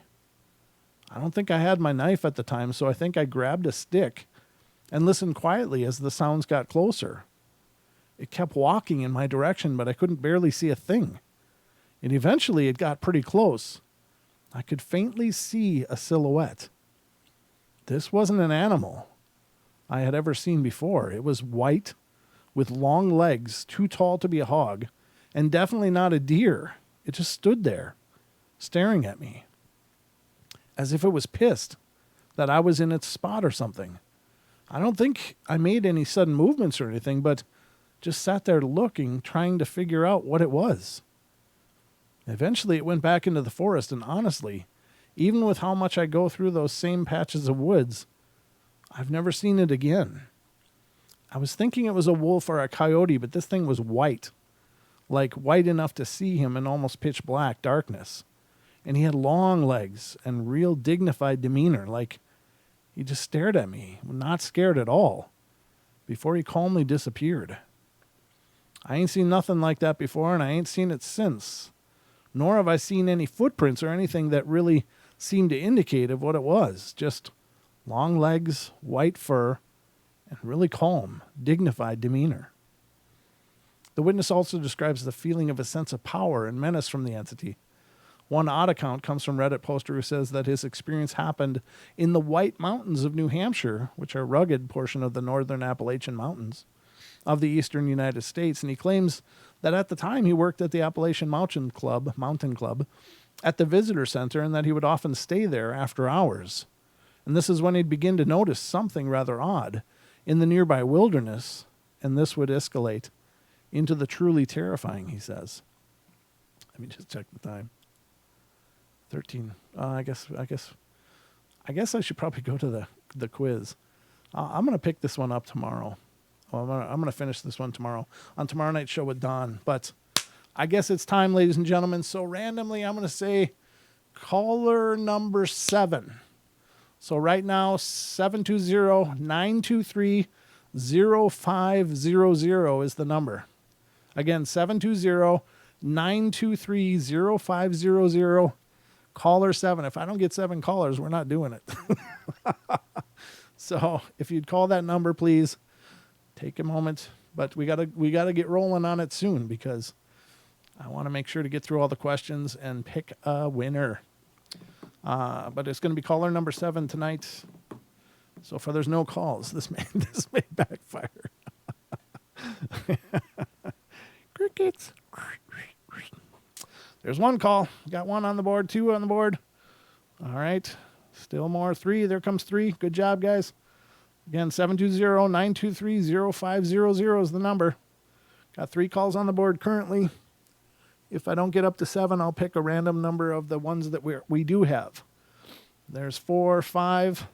S1: I don't think I had my knife at the time, so I think I grabbed a stick and listened quietly as the sounds got closer. It kept walking in my direction, but I couldn't barely see a thing. And eventually it got pretty close. I could faintly see a silhouette. This wasn't an animal I had ever seen before. It was white with long legs, too tall to be a hog, and definitely not a deer. It just stood there, staring at me, as if it was pissed that I was in its spot or something. I don't think I made any sudden movements or anything, but just sat there looking, trying to figure out what it was. Eventually it went back into the forest, and honestly, even with how much I go through those same patches of woods, I've never seen it again. I was thinking it was a wolf or a coyote, but this thing was white, like white enough to see him in almost pitch black darkness. And he had long legs and real dignified demeanor, like he just stared at me, not scared at all, before he calmly disappeared. I ain't seen nothing like that before, and I ain't seen it since. Nor have I seen any footprints or anything that really seemed to indicate of what it was. Just long legs, white fur, and really calm, dignified demeanor. The witness also describes the feeling of a sense of power and menace from the entity. One odd account comes from Reddit poster who says that his experience happened in the White Mountains of New Hampshire, which are a rugged portion of the northern Appalachian Mountains of the eastern United States. And he claims that at the time he worked at the Appalachian Mountain Club at the visitor center, and that he would often stay there after hours. And this is when he'd begin to notice something rather odd in the nearby wilderness, and this would escalate into the truly terrifying, he says. Let me just check the time. 13. I guess I should probably go to the quiz. I'm going to pick this one up tomorrow. Well, I'm going to finish this one tomorrow on tomorrow night's show with Don. But I guess it's time, ladies and gentlemen. So randomly, I'm going to say caller number 7. So right now, 720-923-0500 is the number. Again, 720-923-0500. Caller 7. If I don't get 7 callers, we're not doing it. So if you'd call that number, please take a moment. But we gotta get rolling on it soon, because I want to make sure to get through all the questions and pick a winner. But it's going to be caller number 7 tonight. So far, there's no calls. This may backfire. Crickets. There's one call. Got 1 on the board, 2 on the board. All right. Still more. 3. There comes 3. Good job, guys. Again, 720-923-0500 is the number. Got 3 calls on the board currently. If I don't get up to 7, I'll pick a random number of the ones that we do have. There's 4, 5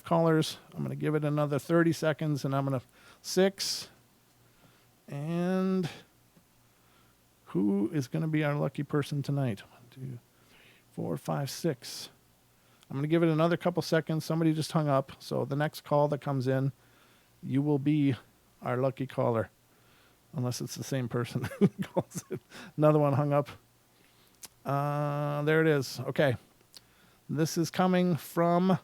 S1: callers. I'm going to give it another 30 seconds, and I'm going to 6. And who is going to be our lucky person tonight? 1, 2, 4, 5, 6. I'm going to give it another couple seconds. Somebody just hung up. So the next call that comes in, you will be our lucky caller. Unless it's the same person who calls it. Another one hung up. There it is. Okay. This is coming from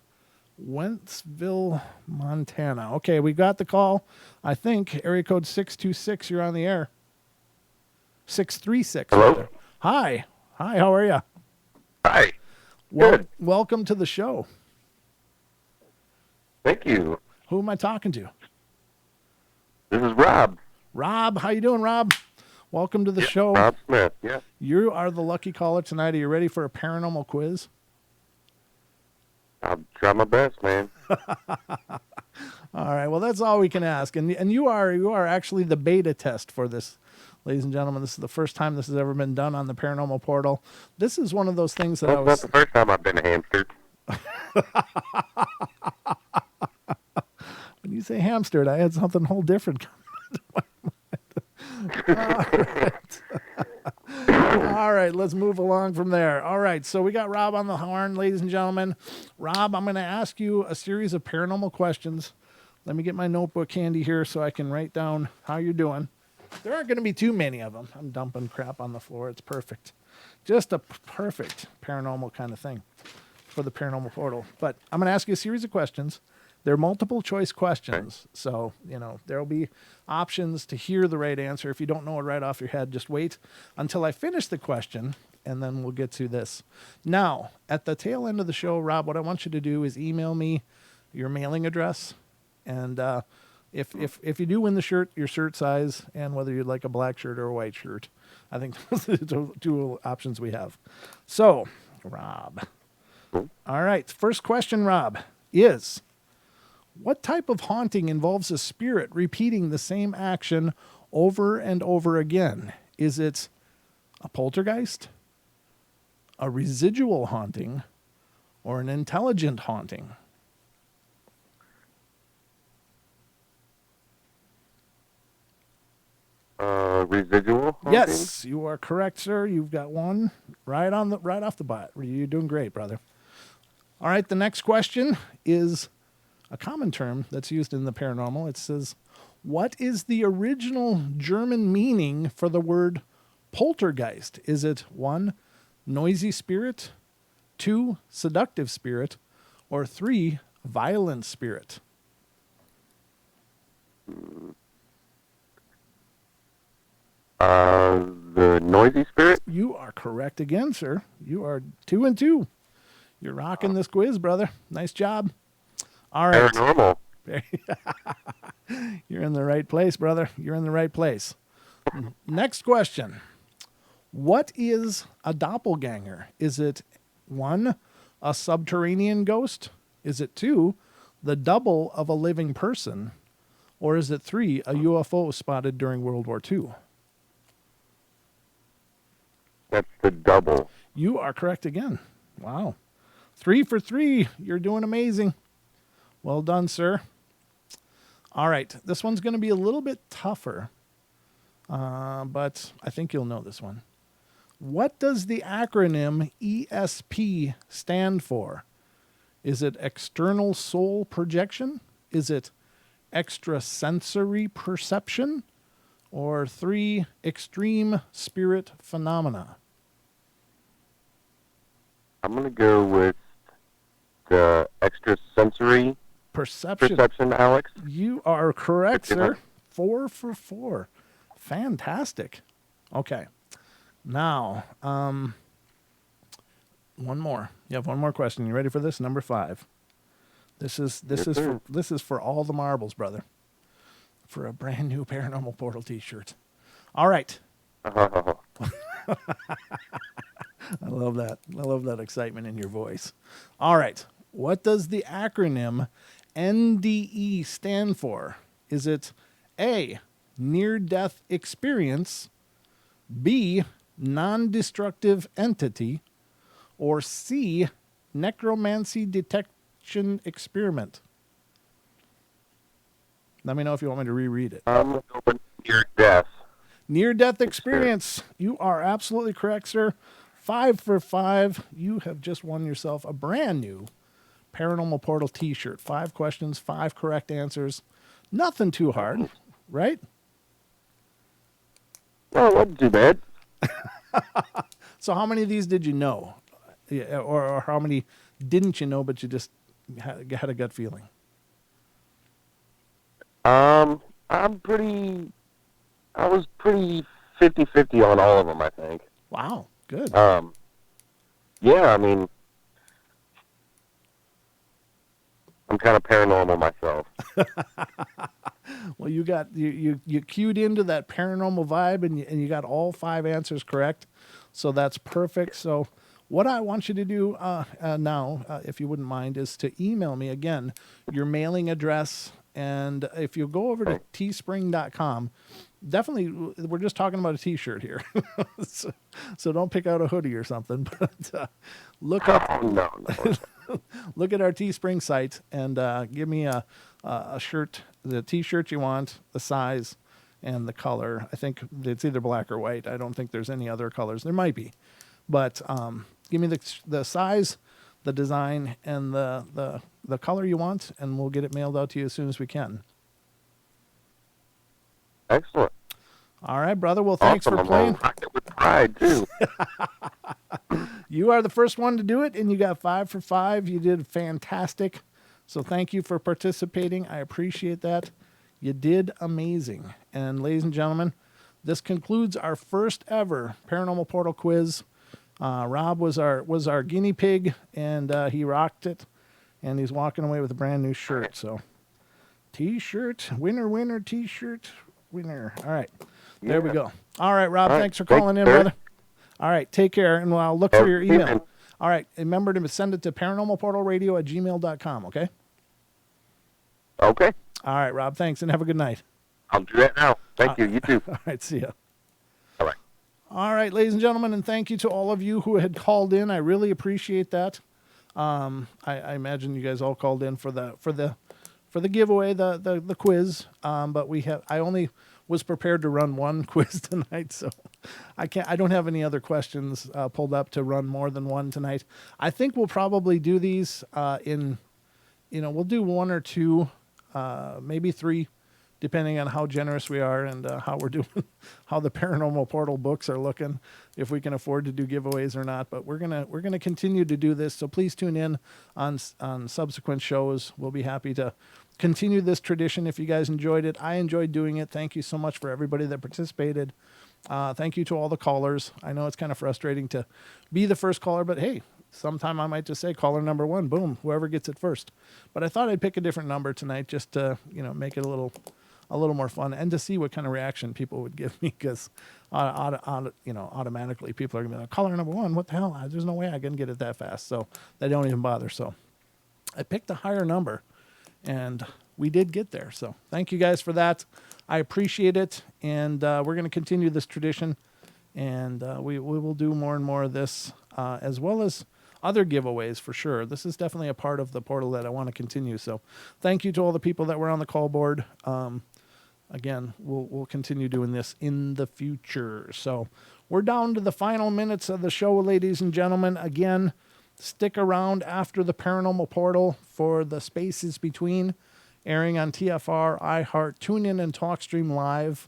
S1: Wentzville, Montana. Okay, we got the call. I think area code 626, you're on the air. 636.
S7: Hello?
S1: Rather. Hi, how are you?
S7: Hi. Good.
S1: Welcome to the show.
S7: Thank you.
S1: Who am I talking to?
S7: This is Rob.
S1: Rob, how you doing, Rob? Welcome to the show.
S7: Rob Smith, yeah.
S1: You are the lucky caller tonight. Are you ready for a paranormal quiz?
S7: I'll try my best, man.
S1: All right. Well, that's all we can ask. And you are actually the beta test for this, ladies and gentlemen. This is the first time this has ever been done on the Paranormal Portal. This is one of those things that
S7: That's not the first time I've been hamstered.
S1: When you say hamstered, I had something whole different come into my mind. All right, let's move along from there. All right, so we got Rob on the horn, ladies and gentlemen. Rob, I'm going to ask you a series of paranormal questions. Let me get my notebook handy here so I can write down how you're doing. There aren't going to be too many of them. I'm dumping crap on the floor. It's perfect. Just a perfect paranormal kind of thing for the Paranormal Portal. But I'm going to ask you a series of questions. They're multiple choice questions. So, there'll be options to hear the right answer. If you don't know it right off your head, just wait until I finish the question, and then we'll get to this. Now, at the tail end of the show, Rob, what I want you to do is email me your mailing address. And if you do win the shirt, your shirt size, and whether you'd like a black shirt or a white shirt. I think those are the two options we have. So, Rob. All right. First question, Rob, is what type of haunting involves a spirit repeating the same action over and over again? Is it a poltergeist, a residual haunting, or an intelligent haunting?
S7: Residual haunting?
S1: Yes, you are correct, sir. You've got one right off the bat. You're doing great, brother. All right, the next question is a common term that's used in the paranormal. It says, what is the original German meaning for the word poltergeist? Is it 1, noisy spirit, 2, seductive spirit, or 3, violent spirit?
S7: The noisy spirit?
S1: You are correct again, sir. You are 2 and 2. You're rocking this quiz, brother. Nice job. All right.
S7: Paranormal.
S1: You're in the right place, brother. You're in the right place. Next question. What is a doppelganger? Is it 1, a subterranean ghost? Is it 2, the double of a living person? Or is it 3, a UFO spotted during World War II?
S7: That's the double.
S1: You are correct again. Wow. 3 for 3. You're doing amazing. Well done, sir. All right. This one's going to be a little bit tougher, but I think you'll know this one. What does the acronym ESP stand for? Is it external soul projection? Is it extrasensory perception? Or 3, extreme spirit phenomena?
S7: I'm going to go with the extrasensory perception, Alex.
S1: You are correct,
S7: Good.
S1: sir. 4 for 4. Fantastic. Okay. Now, one more. You have one more question. You ready for this? Number 5. This is for all the marbles, brother. For a brand new Paranormal Portal t-shirt. All right. I love that. I love that excitement in your voice. All right. What does the acronym NDE stand for? Is it A, near-death experience, B, non-destructive entity, or C, necromancy detection experiment? Let me know if you want me to reread it.
S7: I'm going to go with near-death.
S1: Near-death experience. You are absolutely correct, sir. 5 for 5. You have just won yourself a brand new Paranormal Portal t-shirt. 5 questions, 5 correct answers. Nothing too hard, right?
S7: Well, it wasn't too bad.
S1: So how many of these did you know? Yeah, or how many didn't you know, but you just had a gut feeling?
S7: I was pretty 50-50 on all of them, I think.
S1: Wow, good.
S7: Yeah, I mean, I'm kind of paranormal myself.
S1: Well, you got you cued into that paranormal vibe, and you got all 5 answers correct, so that's perfect. So what I want you to do now, if you wouldn't mind, is to email me again your mailing address. And if you go over to teespring.com, definitely, we're just talking about a t-shirt here. so don't pick out a hoodie or something, but look up, look at our Teespring site and give me a shirt, the t-shirt you want, the size, and the color. I think it's either black or white. I don't think there's any other colors. There might be, but give me the size, the design, and the color you want, and we'll get it mailed out to you as soon as we can.
S7: Excellent.
S1: All right, brother. Well, thanks
S7: awesome.
S1: for playing.
S7: I'm rock it with pride, too.
S1: You are the first one to do it, and you got 5 for 5. You did fantastic. So thank you for participating. I appreciate that. You did amazing. And ladies and gentlemen, this concludes our first ever Paranormal Portal quiz. Rob was our guinea pig, and he rocked it. And he's walking away with a brand new shirt. So, T-shirt, winner, T-shirt, winner. All right, there we go. All right, Rob, thanks for calling in, brother. All right, take care, and I'll look for your email. All right, remember to send it to paranormalportalradio@gmail.com, okay?
S7: Okay.
S1: All right, Rob, thanks, and have a good night.
S7: I'll do that now. Thank you. You too.
S1: All right, see ya.
S7: All right.
S1: All right, ladies and gentlemen, and thank you to all of you who had called in. I really appreciate that. I imagine you guys all called in for the giveaway, the quiz. But I only was prepared to run one quiz tonight, so I don't have any other questions pulled up to run more than one tonight. I think we'll probably do these we'll do one or two, maybe three, depending on how generous we are and how we're doing, how the Paranormal Portal books are looking, if we can afford to do giveaways or not. But we're gonna continue to do this. So please tune in on subsequent shows. We'll be happy to continue this tradition. If you guys enjoyed it, I enjoyed doing it. Thank you so much for everybody that participated. Thank you to all the callers. I know it's kind of frustrating to be the first caller, but hey, sometime I might just say caller number 1, boom, whoever gets it first. But I thought I'd pick a different number tonight just to, make it a little more fun and to see what kind of reaction people would give me, because automatically people are going to be like, caller number 1, what the hell? There's no way I can get it that fast. So they don't even bother. So I picked a higher number and we did get there. So thank you guys for that. I appreciate it. And we're going to continue this tradition, and we will do more and more of this, as well as other giveaways for sure. This is definitely a part of the portal that I want to continue. So thank you to all the people that were on the call board. Again, we'll continue doing this in the future. So we're down to the final minutes of the show, ladies and gentlemen. Again, stick around after the Paranormal Portal for the Spaces Between, airing on TFR, iHeart, TuneIn, and TalkStream Live.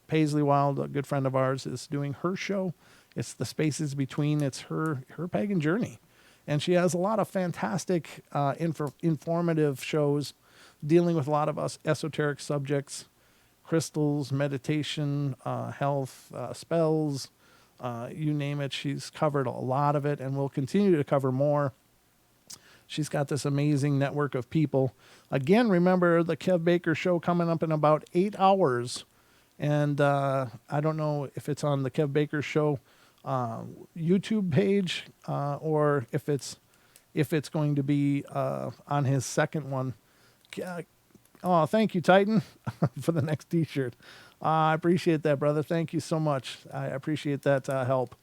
S1: Paisley Wild, a good friend of ours, is doing her show. It's the Spaces Between. It's her pagan journey. And she has a lot of fantastic, informative shows dealing with a lot of esoteric subjects, crystals, meditation, health, spells, you name it. She's covered a lot of it and will continue to cover more. She's got this amazing network of people. Again, remember the Kev Baker show coming up in about 8 hours. And I don't know if it's on the Kev Baker show YouTube page, or if it's going to be on his second one. Oh, thank you, Titan, for the next T-shirt. I appreciate that, brother. Thank you so much. I appreciate that help.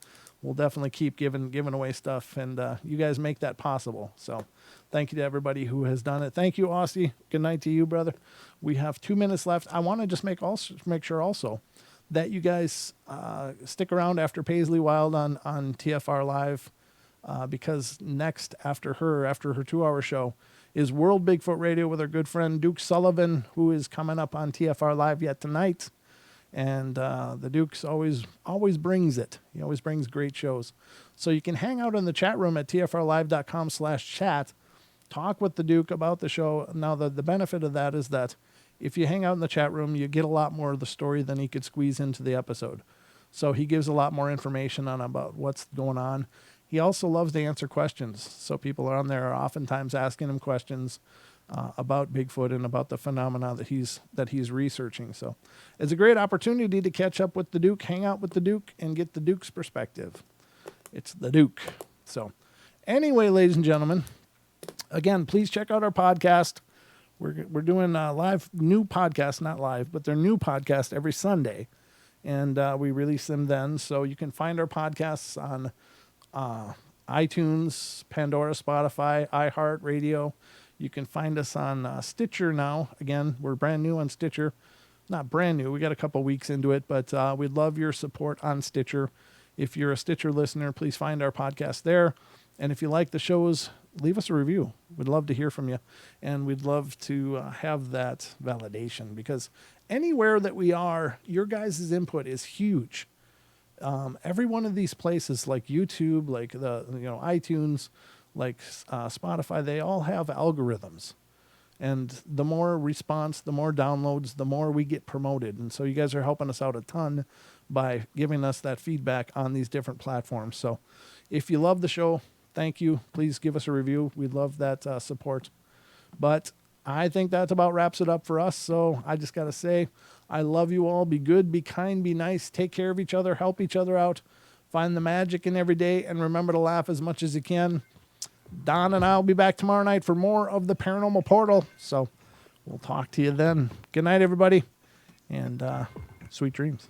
S1: We'll definitely keep giving away stuff, and you guys make that possible. So thank you to everybody who has done it. Thank you, Aussie. Good night to you, brother. We have 2 minutes left. I want to just make sure also that you guys stick around after Paisley Wild on TFR Live, because next after her 2-hour show is World Bigfoot Radio with our good friend Duke Sullivan, who is coming up on TFR Live yet tonight. And the Duke's always brings it. He always brings great shows. So you can hang out in the chat room at tfrlive.com/chat. Talk with the Duke about the show. Now, the benefit of that is that if you hang out in the chat room, you get a lot more of the story than he could squeeze into the episode. So he gives a lot more information about what's going on. He also loves to answer questions. So people are on there are oftentimes asking him questions about Bigfoot and about the phenomena that he's researching. So it's a great opportunity to catch up with the Duke, hang out with the Duke, and get the Duke's perspective. It's the Duke. So anyway, ladies and gentlemen, again, please check out our podcast. We're doing new podcasts, not live, but they're new podcasts every Sunday. And we release them then. So you can find our podcasts on iTunes, Pandora, Spotify, iHeart Radio. You can find us on Stitcher now. Again, we're brand new on Stitcher. Not brand new. We got a couple weeks into it, but we'd love your support on Stitcher. If you're a Stitcher listener, please find our podcast there. And if you like the shows, leave us a review. We'd love to hear from you. And we'd love to have that validation, because anywhere that we are, your guys' input is huge. Every one of these places, like YouTube, like iTunes, like Spotify, they all have algorithms. And the more response, the more downloads, the more we get promoted. And so you guys are helping us out a ton by giving us that feedback on these different platforms. So if you love the show, thank you. Please give us a review. We'd love that support. But I think that about wraps it up for us. So I just got to say, I love you all. Be good, be kind, be nice. Take care of each other. Help each other out. Find the magic in every day. And remember to laugh as much as you can. Don and I will be back tomorrow night for more of the Paranormal Portal. So we'll talk to you then. Good night, everybody. And sweet dreams.